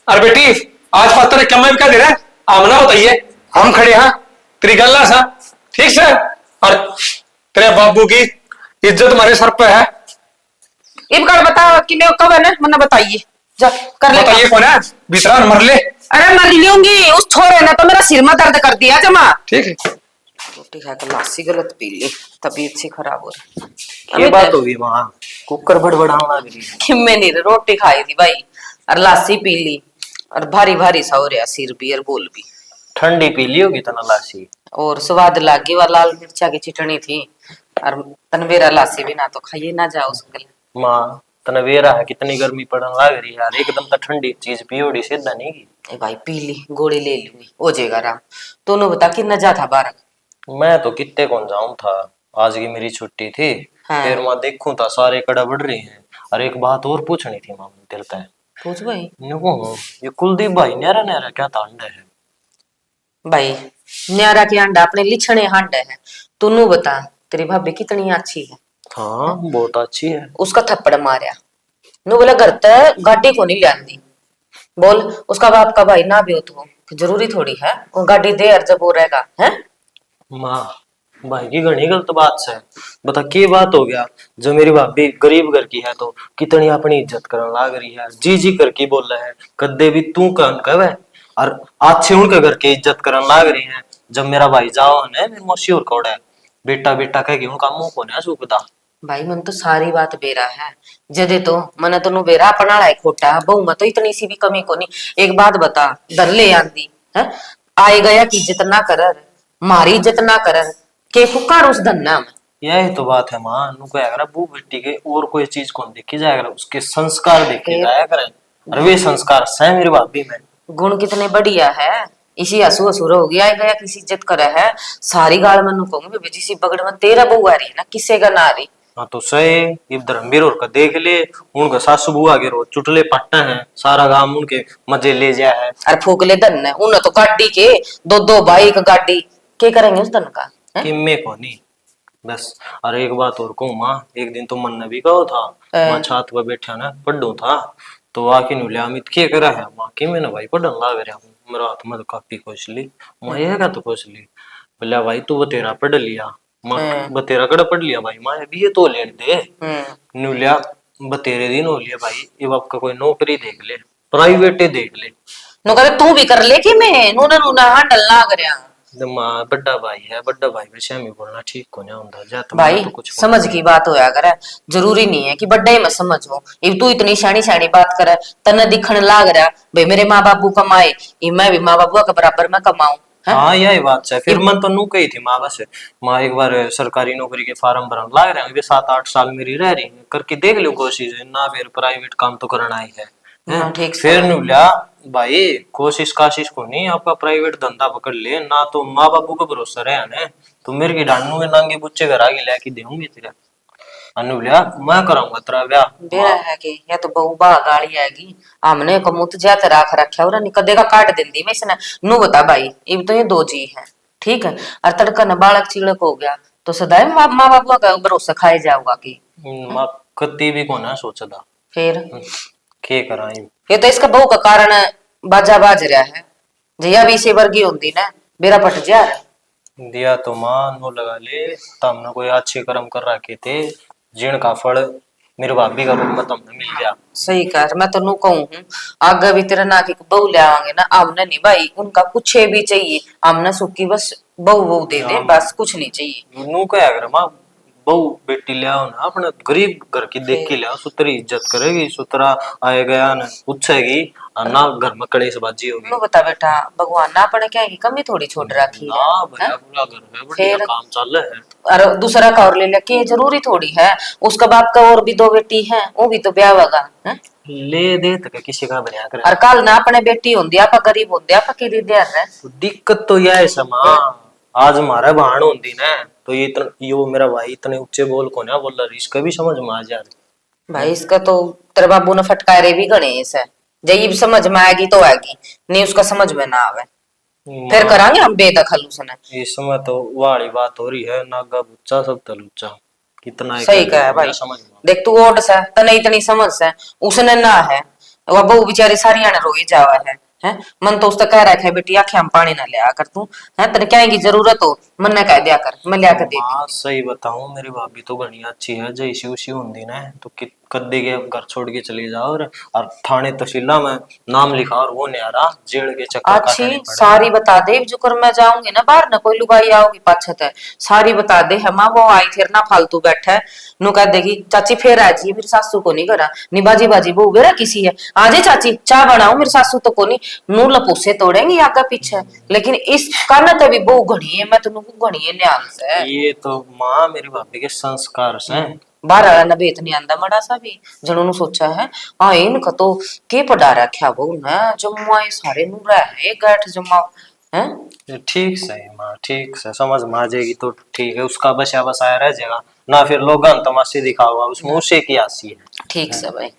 अरे बेटी आज पता नहीं क्या मैं क्या दे रहा है आमना बताइए। हम खड़े हैं तेरी गल्ला सा ठीक से और तेरे बाबू की इज्जत हमारे सर पे है। इब कर बता कि मैं कब है ना मना बताइए जा कर ले। बताइए कौन है वितरान मर ले। अरे मर लूंगी उस छोरे ने तो मेरा सिर में दर्द कर दिया जमा। ठीक है रोटी खा के लासी गलत पी ली तबीयत से खराब हो रही। ये बात होगी वहां कुकर बड़बड़ाने लग रही है कि मैंने रोटी खाई थी भाई और लासी पी ली और भारी भारी सा हो रहा सिर भी और बोल भी। ठंडी पी ली होगी तना लासी और स्वाद लागी वाला लाल मिर्चा की चटनी थी और तनवेरा लासी भी ना तो खाइए ना जाओ उसके। माँ तनवेरा है कितनी गर्मी पड़ने लग रही है यार एकदम तो ठंडी चीज पियोड़ी सीधा नहीं की। ए भाई पी ली गोली ले लूंगी हो जाएगा राम। दोनों बता कितना जा था बारह। मैं तो कितने कौन जाऊं था आज की मेरी छुट्टी थी। हाँ। फिर मैं देखूं था सारे कड़ा बढ़ रहे हैं। और एक बात और पूछनी थी मां दिलता है पूछ भाई। ये कुलदीप भाई न्यारा न्यारा क्या तांडे है भाई न्यारा की अंडा अपने लिछने हांडे है। तू बता तेरी भाभी कितनी अच्छी है। हाँ बहुत अच्छी है। उसका थप्पड़ मारा नु बोला घर तक गाड़ी को नहीं लियांदी। बोल उसका बाप का भाई ना भी हो तो जरूरी थोड़ी है वो गाड़ी दे और जब वो रहेगा है। माँ भाई की घनी गलत बात से बता की बात हो गया। जो मेरी भाभी गरीब घर की है तो कितनी अपनी इज्जत करने लाग रही है जी जी करके बोल रहा है कदे भी तू कौन कह और अच्छे उनके घर की इज्जत करने लाग रही है। जब मेरा भाई जाओ ने मेरी मौसी और कौड़ा है बेटा बेटा कह के उनका मुंह को नहीं सूखता। भाई मन तो सारी बात बेरा है जदे तो मन तो नु बेरा अपना लाए खोटा बहु मत तो इतनी सी भी कमी को नहीं। एक बात बता धन ले आंदी है आए गया की इज्जत ना कर मारी इज्जत ना कर के फुकार उस धन ना। यही तो बात है माँ नु कह बू बेटी के और कोई चीज कौन देखी जाएगा उसके संस्कार देखे जाया करे और वे संस्कार है मेरी भाभी में। गुण कितने बढ़िया है इसी हसू हसूर हो गया गया किसी इज्जत करे है सारी गाल मनु कहूंगी जिसी बगड़ में तेरा बहू आ रही है ना किसे का ना आ रही। हाँ तो सही ये धर्मवीर और का देख ले उनका सासू बुआ के रोज चुटले पट्टा है सारा गांव उनके मजे ले जाया है। अरे फूक ले धन है उन्हें तो गाड़ी के दो बाइक गाड़ी के करेंगे उस धन का किम्मे को नहीं बस। अरे एक बात और कहूँ माँ एक दिन तो मन ने भी कहो था माँ छात पर बैठा ना पढ़ू था तो आके नु लिया अमित क्या करा है माँ कि मैंने भाई पढ़न लाग रहा हूँ मेरा हाथ में तो काफी खुश ली माँ यह का तो खुश ली बोला भाई तू बतेरा पढ़ लिया माँ बतेरा कड़ा पढ़ लिया भाई माँ अभी ये तो लेने दे नु लिया बतेरे दिन हो लिया भाई ये आपका कोई नौकरी देख ले प्राइवेट देख ले नो कहते तू भी कर ले कि मैं नूना नूना हांडल लाग रहा। माँ बड़ा भाई है बड़ा भाई वैसे हमें बोलना ठीक को नहीं होता जाता भाई तो कुछ समझ की बात होया करे जरूरी नहीं है कि बड्डा ही मत समझो इब तू इतनी शानी शानी बात करे तने दिखण लाग रहा भाई मेरे माँ बापू कमाए मैं भी माँ बापू के बराबर में कमाऊं। हाँ यही बात है फिर मन तो नू कही थी माँ बस माँ एक बार सरकारी नौकरी के फार्म भरन लाग रहे हैं 7-8 साल मेरी रह रही है करके देख लो कोशिश ना फिर प्राइवेट काम तो करना ही है। ठीक फिर नु लिया भाई कोशिश काशिश को नहीं आपका प्राइवेट धंधा पकड़ ले ना तो माँ बापू का भरोसा रहे ने तो मेरे की डानू में नांगे बुच्चे घर आगे लेके देऊंगी तेरा अनु लिया मैं कराऊंगा तेरा ब्याह बेरा है कि या तो बहु बा गाली आएगी हमने कमुत जाते राख रखा और कदे का काट देंदी मैं इसने नु बता भाई इब तो ये दो जी है ठीक है और तड़का न बालक चिड़क हो गया तो सदाई माँ बापू का भरोसा खाए जाओगा की माँ कत्ती भी को ना सोचा था फिर के कराई ये तो इसका बहु का कारण बाजा बाज रहा है जया भी इसे वर्गी होती ना बेरा पट जा दिया तो माँ नो लगा ले तमने कोई अच्छे कर्म कर रखे थे जिन का फल मेरे भाभी का रूप में तुमने मिल गया। सही कह मैं तो नू कहूँ हूँ आगे भी तेरा ना की बहू ले आवांगे ना हमने नहीं भाई उनका कुछ भी चाहिए हमने सुखी बस बहू बहू दे दे बस कुछ नहीं चाहिए नू क्या अगर माँ बहू बेटी ले आओ ना, अपने गरीब घर की देख के ले आओ, सुतरी इज्जत करेगी, सुतरा आए गया ना पूछेगी, और ना घर में कलेश बाजी होगी। नो बता बेटा, भगवान ना अपने क्या है कि कमी थोड़ी छोड़ रखी है, ना भैया पूरा घर में बढ़िया फिर? काम चल रहा है। और दूसरा का और ले लेके ये जरूरी थोड़ी है, उसका बाप का और भी 2 बेटी है, वो भी तो ब्याह होगा है? ले दे तक किसी का बनिया करे। और कल ना अपने बेटी होंदी आपा गरीब होंदे आपा के दे दे रहे। दिक्कत तो यह है समा, आज हमारा बहन होती ना तो ये यो मेरा भाई इतने ऊंचे बोल को ना बोल रहा, इसका भी समझ में आ जा। भाई इसका तो तेरे बाबू ने फटकारे भी गणेश है, जब समझ में आएगी तो आएगी, नहीं उसका समझ में ना आवे फिर करांगे हम बेदखल उसने। इसमें तो वाली बात हो रही है, नागा बुच्चा सब तलुच्चा, कितना सही कहा है भाई। समझ में देख तू ओट से तने इतनी समझ से उसने ना है, वह बहू बेचारी सारी आने रोई जावा है मन तो उसका कह रखा है बेटी आखे हम पानी ना लिया कर तू है, तेरे क्या की जरूरत हो मन ने कह दिया कर, मैं लिया कर दे हाँ सही बताऊं, मेरी भाभी तो घनी अच्छी है, जैसी उसी होंगी ना तो कद्दे के घर छोड़ के चली जाओ, और थाने तहसीला में नाम लिखा और वो नहीं आ रहा, जेल के चक्कर अच्छी सारी बता दे, जो कर मैं जाऊंगी ना बाहर ना कोई लुगाई आओगी पाछत है, सारी बता दे है माँ वो आई फिर ना फालतू बैठा है, नु कह देगी चाची फिर आ जी, मेरी सासू को नहीं करा नी बाजी बाजी बहू बेरा किसी है, आजे चाची चाय बनाओ, मेरी सासू तो को नहीं, नू लपूसे तोड़ेंगी आगे पीछे, लेकिन इस कान ते भी बहु घनी है, मैं तेनू घनी है न्यान से। ये तो माँ मेरी भाभी के संस्कार से। बाहर वाला ना बेत नहीं आंदा मड़ा सा भी जनू सोचा है हाँ इनका तो के पढ़ा रखा बहू ने जम्मा सारे नू रहे गैठ जमा है। ठीक से माँ, ठीक से समझ में आ जाएगी तो ठीक है, उसका बसा बसाया रह जाएगा ना, फिर लोग तमाशे दिखाओगा उसमें, उसे की आसी है। ठीक से भाई,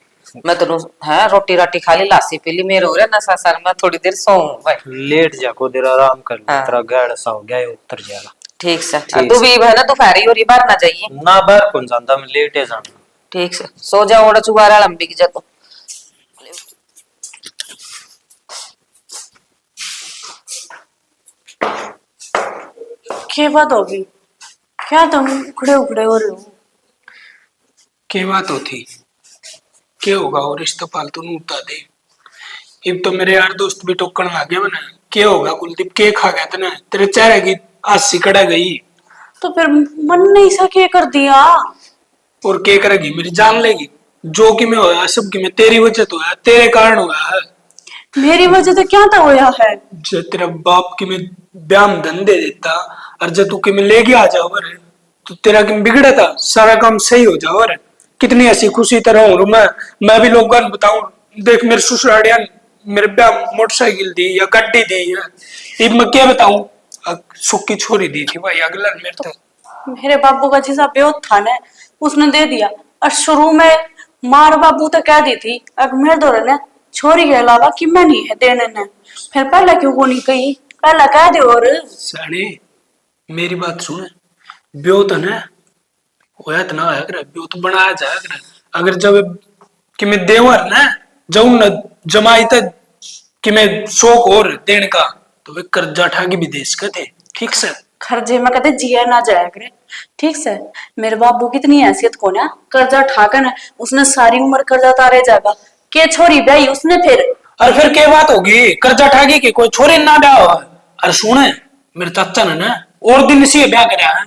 मैं तेनू है रोटी राटी खा ली, लासी पी ली, मेरे हो रहा नशा सर में, थोड़ी देर सो भाई, लेट जाको देर आराम कर ले, हाँ। तेरा गैड़ सा हो गया ये उतर जाएगा। ठीक से ठीक तू भी है ना दोपहरी हो रही बाहर ना जाइए ना, बाहर कौन जाता, मैं लेट है जाना। ठीक से सो जाओ, ओड़ा चुबारा लंबी की जातो। क्या बात होगी, क्या तुम उखड़े उखड़े हो रहे हो? क्या बात होती, क्या होगा और रिश्ता फालतू नहीं उठा दे, अब तो मेरे यार दोस्त भी टोकन लग गया मैंने, क्या होगा कुलदीप, क्या खा गया तने, तेरे चेहरे की आसी कड़ा गई, तो फिर मन ने ऐसा क्या कर दिया? और क्या करेगी, मेरी जान लेगी, जो कि मैं होया सब कि मैं तेरी वजह तो है, तेरे कारण हुआ है। मेरी वजह तो क्या था होया है? जो तेरा बाप की मैं ब्याम धन दे देता, और जब तू कि मैं लेके आ जाओ रे, तो तेरा कि बिगड़ा था, सारा काम सही हो जाओ रे, कितनी हंसी खुशी तरह हूँ मैं भी लोगों को बताऊं, देख मेरे ससुरालिया मेरे ब्याह मोटरसाइकिल दी या गड्डी दी है, अब मैं क्या बताऊं, सुख की छोरी दी थी भाई अगला मेरे तो। मेरे बाबू का जैसा ब्योत था ना उसने दे दिया, और शुरू में मार बाबू तो कह दी थी अब मेरे दौरे ने छोरी के अलावा कि मैं नहीं है देने ने, फिर पहले क्यों को नहीं कही, पहले कह दे। और साड़ी मेरी बात सुन, ब्योत है ना होया तो ना होया करे, ब्योत बनाया जाया करे, अगर जब कि मैं देवर ना जाऊं न जमाई तक कि मैं शौक और देने का, तो वे कर्जा ठागी भी देश का थे, ठीक से खर्जे में कहते जिया ना जाया करे, ठीक से। मेरे बाबू की इतनी हैसियत को ना, कर्जा ठाकर ना उसने सारी उम्र कर्जा तारे जाएगा, के छोरी ब्याही उसने फिर। और फिर क्या बात होगी, कर्जा ठागी के कोई छोरे ना ब्याह हो। अरे सुने मेरे चाचा ने ना और दिन से ब्याह कराया है,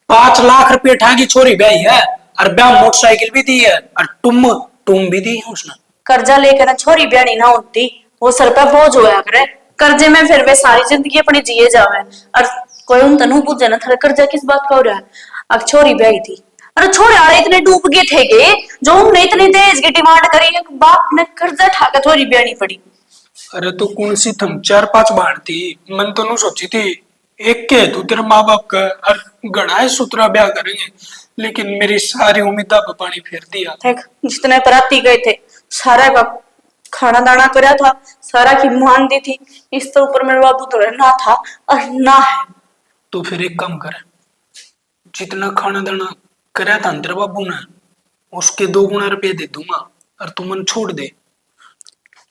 5 लाख रुपए ठागी छोरी ब्याही है, और ब्याह मोटरसाइकिल भी दी है, और टुम भी दी है उसने। कर्जा लेकर ना छोरी ब्याही ना होती, वो सर पे बोझ होया करे, कर्जे में फिर वे सारी जिंदगी अपनी जिए जावे, और कोई उन तनु पूछे ना थारे कर्जा किस बात का हो रहा है। अब छोरी ब्याही थी, अरे छोरे वाले इतने डूब गए थे गे, जो हमने इतनी दहेज की डिमांड करी, बाप ने कर्जा ठाकर छोरी ब्याही पड़ी। अरे तो कौन सी थम 4-5 बार थी, मन तो नहीं सोची थी एक के तू तेरे माँ बाप का, और गड़ा है सुतरा ब्याह करेंगे, लेकिन मेरी सारी उम्मीदा पे पानी फेर दिया। देख जितने बराती गए थे सारा का खाना दाना करा था, सारा की मान दी थी, इस तो ऊपर मेरे बाबू तो ना था और ना है। तो फिर एक काम कर, जितना खाना दाना करा था तेरे बाबू ने, उसके 2 गुना रुपये दे दूंगा, और तू मन छोड़ दे,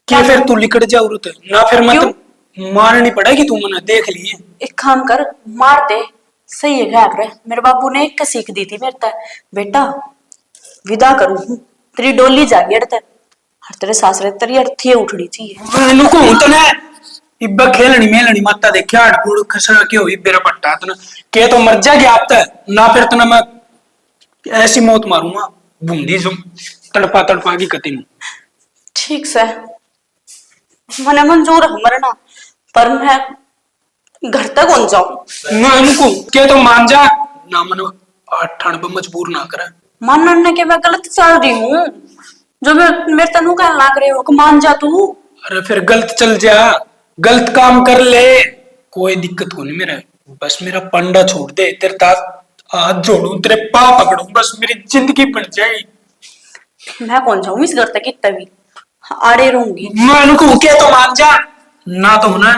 क्या फिर तू लिकड़ जा उरत ना, फिर मैं तो मारनी पड़ेगी, तू मना देख लिए। एक काम कर मार दे, सही है क्या करे। मेरे बाबू ने एक सीख दी थी मेरे तक, बेटा विदा करूं तेरी डोली जागी अड़ते, और तेरे सासरे तेरी अर्थी उठनी चाहिए। मैनू को तने इब्बा खेलनी मेलनी माता देखिया अड़पुड़ खसरा के होई बेरा पट्टा तने के तो मर जा गया आप ना, फिर तना मैं कि ऐसी मौत मारूंगा बूंदी जो तड़पा तड़पा की कति में। ठीक से मने मंजूर है मरना, पर मैं घर तक कौन जाऊं। मैं उनको क्या तो मान जा ना, मन ठाण पर मजबूर ना करे। मानने के मैं गलत चल रही हूँ, जो मेरे तनु कहने लग रहे हो कि मान जा तू। अरे फिर गलत चल जा, गलत काम कर ले, कोई दिक्कत को नहीं मेरे। बस मेरा पंडा छोड़ दे, तेरे साथ हाथ जोड़ू, तेरे पाँव पकड़ू, बस मेरी जिंदगी बन जाएगी। मैं कौन जाऊं इस घर तक कितना भी आड़े रहूंगी। मैं उनको क्या तो मान जा ना, तो ना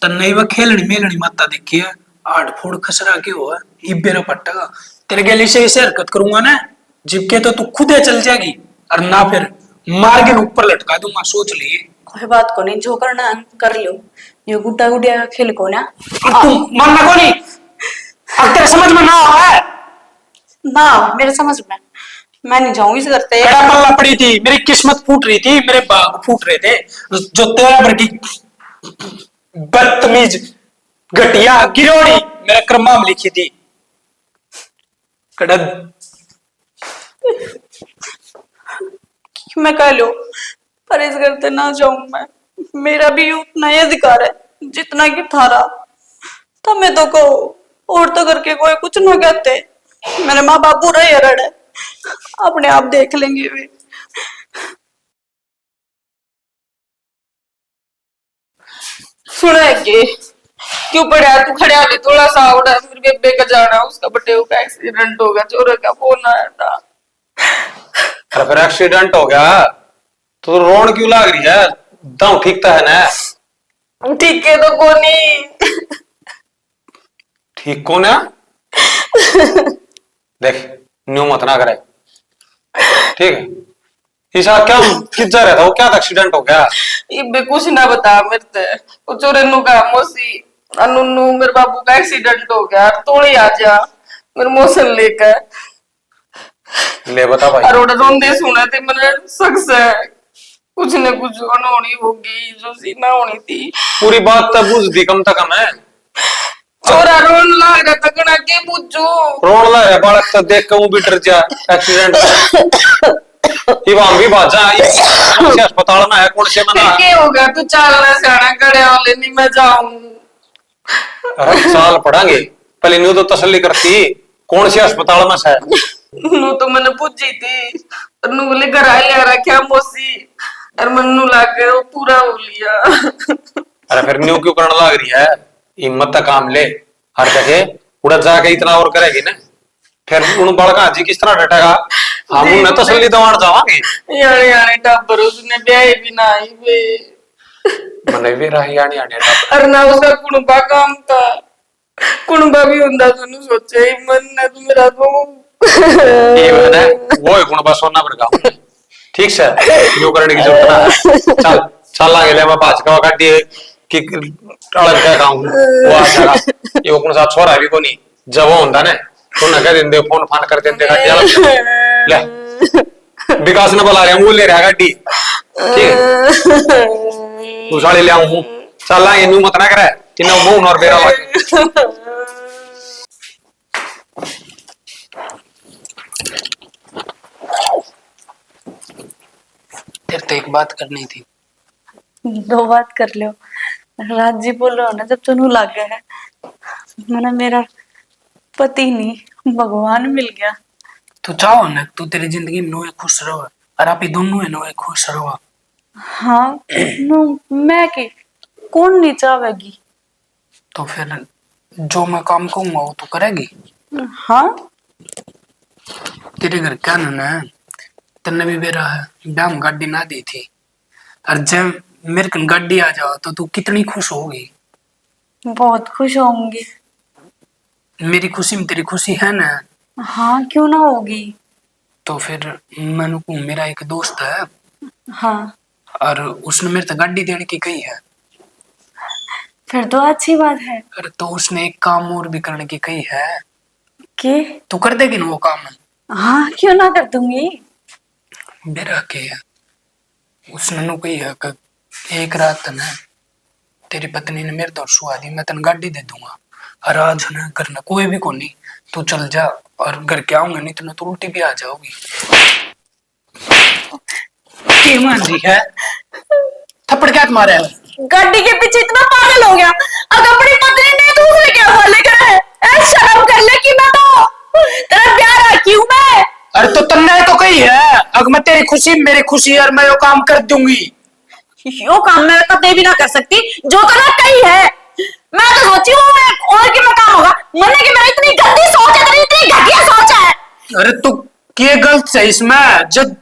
तन्ने वो खेलनी मेलनी माता देखी है, आड़ फोड़ खसरा के हो इबेरा पट्टा तेरे गली से ऐसे हरकत करूंगा ना, जिबके तो तू खुद चल जाएगी, और ना फिर मार के ऊपर लटका दूंगा, सोच लिए। कोई बात को नहीं, जो करना है कर लो, ये गुड्डा गुडिया का खेल को ना। तू मानना को नहीं, अब तेरे समझ में ना आ रहा है ना मेरे समझ में, मैं नहीं जाऊंगी इस घर से। कड़ा पल्ला पड़ी थी, मेरी किस्मत फूट रही थी, मेरे बाग फूट रहे थे, जो तेरा भर की बदतमीज घटिया गिरोड़ी मेरे क्रम में लिखी थी। कड़ा मैं कह लो, पर इस घर से ना जाऊं मैं, मेरा भी उतना ही अधिकार है जितना कि थारा। तब मैं तो कहो और तो करके कोई कुछ ना कहते, मेरे माँ बाप बुरा ही रड़ है, अपने आप देख लेंगे वे। सुना के क्यों पड़ा तू खड़ा ले थोड़ा सा उड़ा, फिर बेबे का जाना, उसका बटे का एक्सीडेंट हो गया, चोर का फोन आया था। अरे फिर एक्सीडेंट हो गया तो रोन क्यों लाग रही है? दांव ठीक तो है ना? ठीक है तो कोनी। ठीक कौन है? देख न्यू मत ना करे, ठीक है? ईसा क्या किस जा रहा था, वो क्या था, एक्सीडेंट हो गया? ये कुछ ना बता मेरे से, वो चोरे नु का मौसी अनुनु मेरे बाबू का एक्सीडेंट हो गया, तोड़ी आ जा मेरे मौसन लेकर। ले बता भाई। और रोंदे सुने थे मैंने सक्स है, कुछ न कुछ अनहोनी होगी जो सी ना होनी थी। पूरी बात तो बुझ दी कम तक हमें। चोरा रोन लाग रहा था कना के पूछो। रोन लग रहा बालक तो देख के वो भी डर जा एक्सीडेंट ये वहां भी बाजा ये अस्पताल में है, कौन से मना फिर क्या होगा, तू चालना सियाना करे वाले नहीं मैं जाऊं। अरे साल पढ़ांगे पहले न्यू तो तसल्ली करती, कौन से अस्पताल में है? नु तो मैंने पूछी थी, नु बोले घर आ लिया रखा मौसी, और मन्नू लाके वो पूरा हो लिया। अरे फिर न्यू क्यों करने लग रही है? हिम्मत का काम ले, हर जगह उड़ा जाके इतना और करेगी ना, फिर उन बड़का जी किस तरह डटेगा? हम उन्हें तसल्ली दवान जावांगे। यारे यारे टब्बर उसने ब्याह भी ना आई वे, मने भी रही यानी आने और ना उसका कुणबा काम था, कुणबा भी हुंदा तनु सोचे मन ने तू मेरा तो ये है वो एक बस सोना पड़ेगा, ठीक से न्यू करने की जरूरत ना है। चल चल आगे ले, मैं पांच का काट दिए कि अलग क्या काम वो आ जाएगा, ये वो कौन सा छोरा भी को नहीं, जब वो होता ना तो ना कह देंगे फोन फान कर देंगे ले विकास ने बुला रहे, वो ले रहा गाड़ी, ठीक है तू साड़ी ले आऊं, चल ये न्यू मत ना करे कि ना मुंह और बेरा लग। तेरे तो एक बात करनी थी। दो बात कर लो। राज जी बोल रहे हो ना, जब तनु लग गया है मैंने, मेरा पति नहीं भगवान मिल गया। तू चाहो ना तू तेरी जिंदगी में नोए खुश रहो, और आप ही दोनों है नोए खुश रहो। हाँ नो, मैं की कौन नहीं चाहेगी। तो फिर जो मैं काम कहूंगा वो तू करेगी। हाँ तेरे घर क्या ना तन्ने भी बेरा है ब्याह में गाड़ी ना दी थी, और जब मेरे कन गाड़ी आ जाओ तो तू कितनी खुश होगी। बहुत खुश होंगी। मेरी खुशी में तेरी खुशी है ना। हाँ क्यों ना होगी। तो फिर मैंने को मेरा एक दोस्त है, हाँ और उसने मेरे तो गाड़ी देने की कही है। फिर तो अच्छी बात है। अरे तो उसने एक काम और भी करने की कही है। कि तू कर देगी ना वो काम? हाँ क्यों ना कर दूंगी। मेरा के है उसने नु कही है कि एक रात ना तेरी पत्नी ने मेरे दौर सुहा दी, मैं तन गाड़ी दे दूंगा, और आज है ना घर में कोई भी कोनी, तू चल जा और घर के आऊंगा नहीं तो उल्टी भी आ जाओगी। के मान रही है? थप्पड़ क्या तुम्हारा है? गाड़ी के पीछे इतना पागल हो गया, अब अपनी पत्नी ने दूसरे के हवाले करा है। शर्म कर ले कि मैं तो तेरा प्यार रखी हूं मैं। अरे तो तन्ने तो कही है अगर मैं तेरी खुशी मेरी खुशी और मैं वो काम कर दूंगी। यो काम मैं कभी भी ना कर सकती जो करना कही है। मैं तो सोची हूँ और कि मैं काम होगा मरने की मेरी इतनी गंदी सोच है, तेरी इतनी घटिया सोच है। अरे तू क्या गलत है इसमें? जब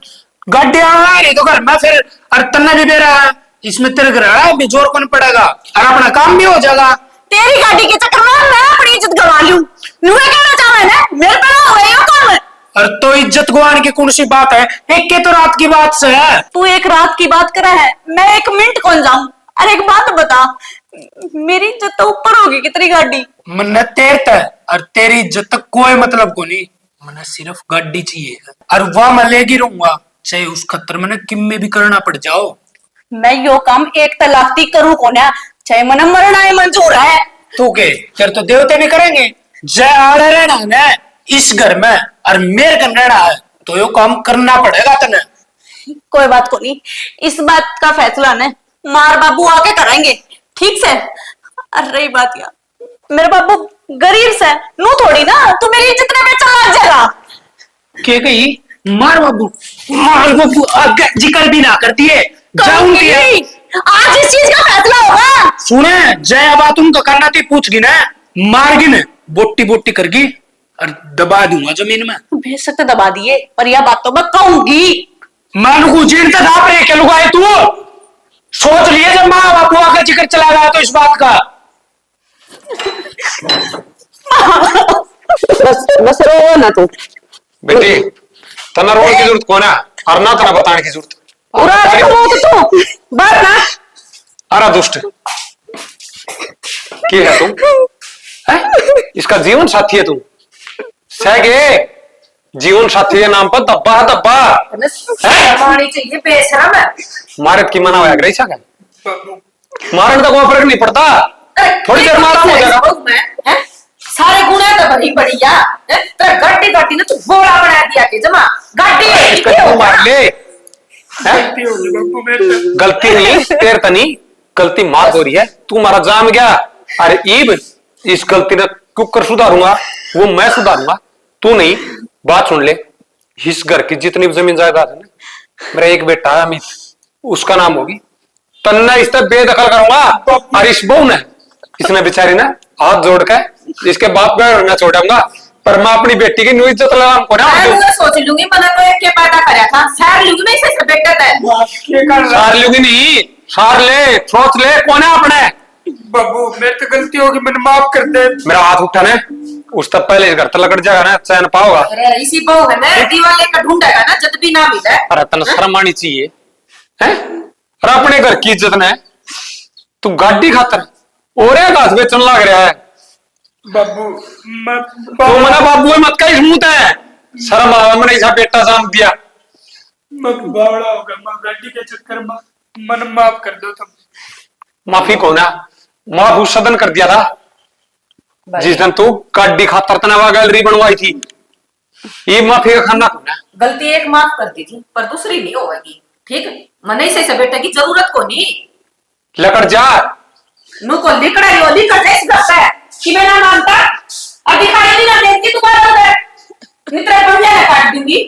गाड़ी आ रही तो घर में फिर अरे तन्ने भी दे रहा है इसमें, तेरे घर भी जोर कौन पड़ेगा और अपना काम भी हो जाएगा। तेरी गाड़ी के चक्कर में मैं अपनी इज्जत गवा लूं, नुए कहना चाह रहा है मेरे पे ना हो यो काम। और तो इज्जत गवाने की कौन सी बात है? एक के तो रात की बात से है। तू एक रात की बात करा है, मैं एक मिनट कौन जाऊं। अरे एक बात बता, मेरी इज्जत तो ऊपर होगी कितनी गाड़ी मन्ने तेर तक और तेरी इज्जत तक कोई मतलब को नहीं। मन्ने सिर्फ गाड़ी चाहिए और वह मैं लेगी रहूंगा चाहे उस खतर मैंने किम में भी करना पड़ जाओ। मैं यो काम एक तलाकती करूं कौन है, चाहे मन मरना है मंजूर है। तू के फिर तो देवते नहीं करेंगे। जय आड़े रहना है इस घर में और मेरे घर रहना है तो यो काम करना पड़ेगा तने। कोई बात को नहीं, इस बात का फैसला ने मार बाबू आके करेंगे, ठीक से। अरे रही बात यार, मेरे बाबू गरीब से नू थोड़ी ना तू मेरी इज्जत में बेचा लग जाएगा। के कही मार बाबू आगे जिक्र भी ना करती है जाऊंगी। आज इस चीज का फैसला होगा। सुने जय बात उनको करना थी पूछगी ना मारगी ने बोटी बोटी करगी और दबा दूंगा जमीन में। बेशक दबा दिए पर यह बात तो मैं कहूंगी। मानू को जीण तक आप रे के लुगाए तू सोच लिए जब माँ बापू आकर जिक्र चला गया तो इस बात का। बस रो ना तू। बेटी तना रोड की जरूरत कौन है और ना तना बताने की जरूरत। पूरा तू बात ना अरे दुष्ट की है तुम है? इसका जीवन साथी है तुम सगे जीवन साथी के नाम पर दब्बा है दब्बा चाहिए बेशरम है। मारत की मना होया ग्रेसा का मारने का कोई फर्क नहीं पड़ता, थोड़ी देर मारा हो जाएगा। सारे गुना तो भरी पड़ी या तेरा गड्डी गड्डी ने तू बोला बना दिया के जमा गड्डी तू मार ले गलती नहीं तेर तनी गलती मार हो रही है तू मारा जाम गया। अरे ईब इस गलती ने कुकर सुधारूंगा वो मैं सुधारूंगा तू नहीं। बात सुन ले, इस घर की जितनी जमीन जायदाद है ना मेरा एक बेटा है अमित उसका नाम होगी तन्ना इस तक बेदखल करूंगा। और इस बहू ने इसने बेचारी ना हाथ जोड़ के इसके बाप का छोड़ूंगा पर मैं अपनी बेटी की न्यू इज्जत लगाऊं को ना। मैं सोच लूंगी मैंने तो एक के पैदा कराया था सार लूंगी मैं इसे बेटा है सार लूंगी नहीं सार ले सोच ले कौन है अपने। बाबू मेरे तो गलती होगी मैंने माफ कर दे। मेरा हाथ उठाने उस तक पहले इस घर तक लकड़ जाएगा ना चैन पाओगा। अरे इसी बहू है ना दीवाले का ढूंढेगा ना जब भी ना मिले। अरे तन शर्म आनी चाहिए है। अरे अपने घर की इज्जत ने तू गाड़ी खातर और घास बेचन लग रहा है। बाबू तो मना बाबू मत का स्मूथ है शर्म आवा मैंने ऐसा बेटा जान दिया। बावड़ा होगा मैं गाड़ी के चक्कर में मन माफ कर दो तुम। माफी कौन है माफ सदन कर दिया था जिस दिन तू गाड़ी खातर तनावा गैलरी बनवाई थी ये माफी का खाना कौन है। गलती एक माफ कर दी थी पर दूसरी नहीं होगी, ठीक है। मने से बेटे की जरूरत को नहीं लकड़ जा नु को लिकड़ा यो लिकड़ से इस घर है कि मैं ना मानता अब दिखाई नहीं ना देती तुम्हारा उधर नित्रा बढ़िया है काट दूंगी।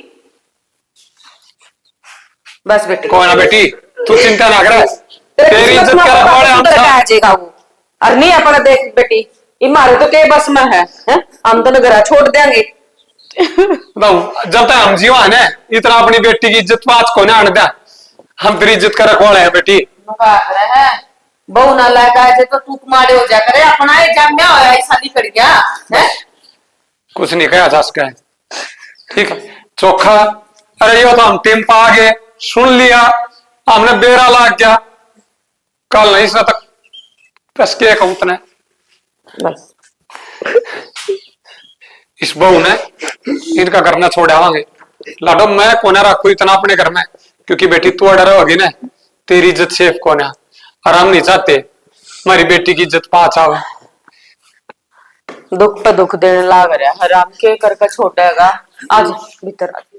बस बेटी कोई ना बेटी तू चिंता ना कर तेरी इज्जत कर रखवाले हम सब जाएगा वो। और नहीं अपना देख बेटी इमारे तो के बस में है हम तो नगरा छोड़ देंगे। जब तक हम जीवा है ना इतना अपनी बेटी की इज्जत पाँच को आने दे हम तेरी इज्जत कर रखवाले हैं बेटी। है बहु ना लगा जे तो तू मारे हो जा करे अपना ये जाम्या होया ऐसा नहीं कर गया है कुछ नहीं कहा जा सका ठीक है चोखा। अरे ये तो हम टीम पा गए सुन लिया हमने बेरा लाग गया कल नहीं सा तक कस के उतने बस इस बहू ने इनका करना छोड़ आवांगे लाडो मैं कोने रखू इतना अपने घर में क्योंकि बेटी तू डर होगी ना तेरी इज्जत सेफ कोने और हम नहीं चाहते हमारी बेटी की इज्जत पाँच आवे। दुख पे दुख देने लाग रहा हराम के करके छोड़ेगा। आज भीतर आ।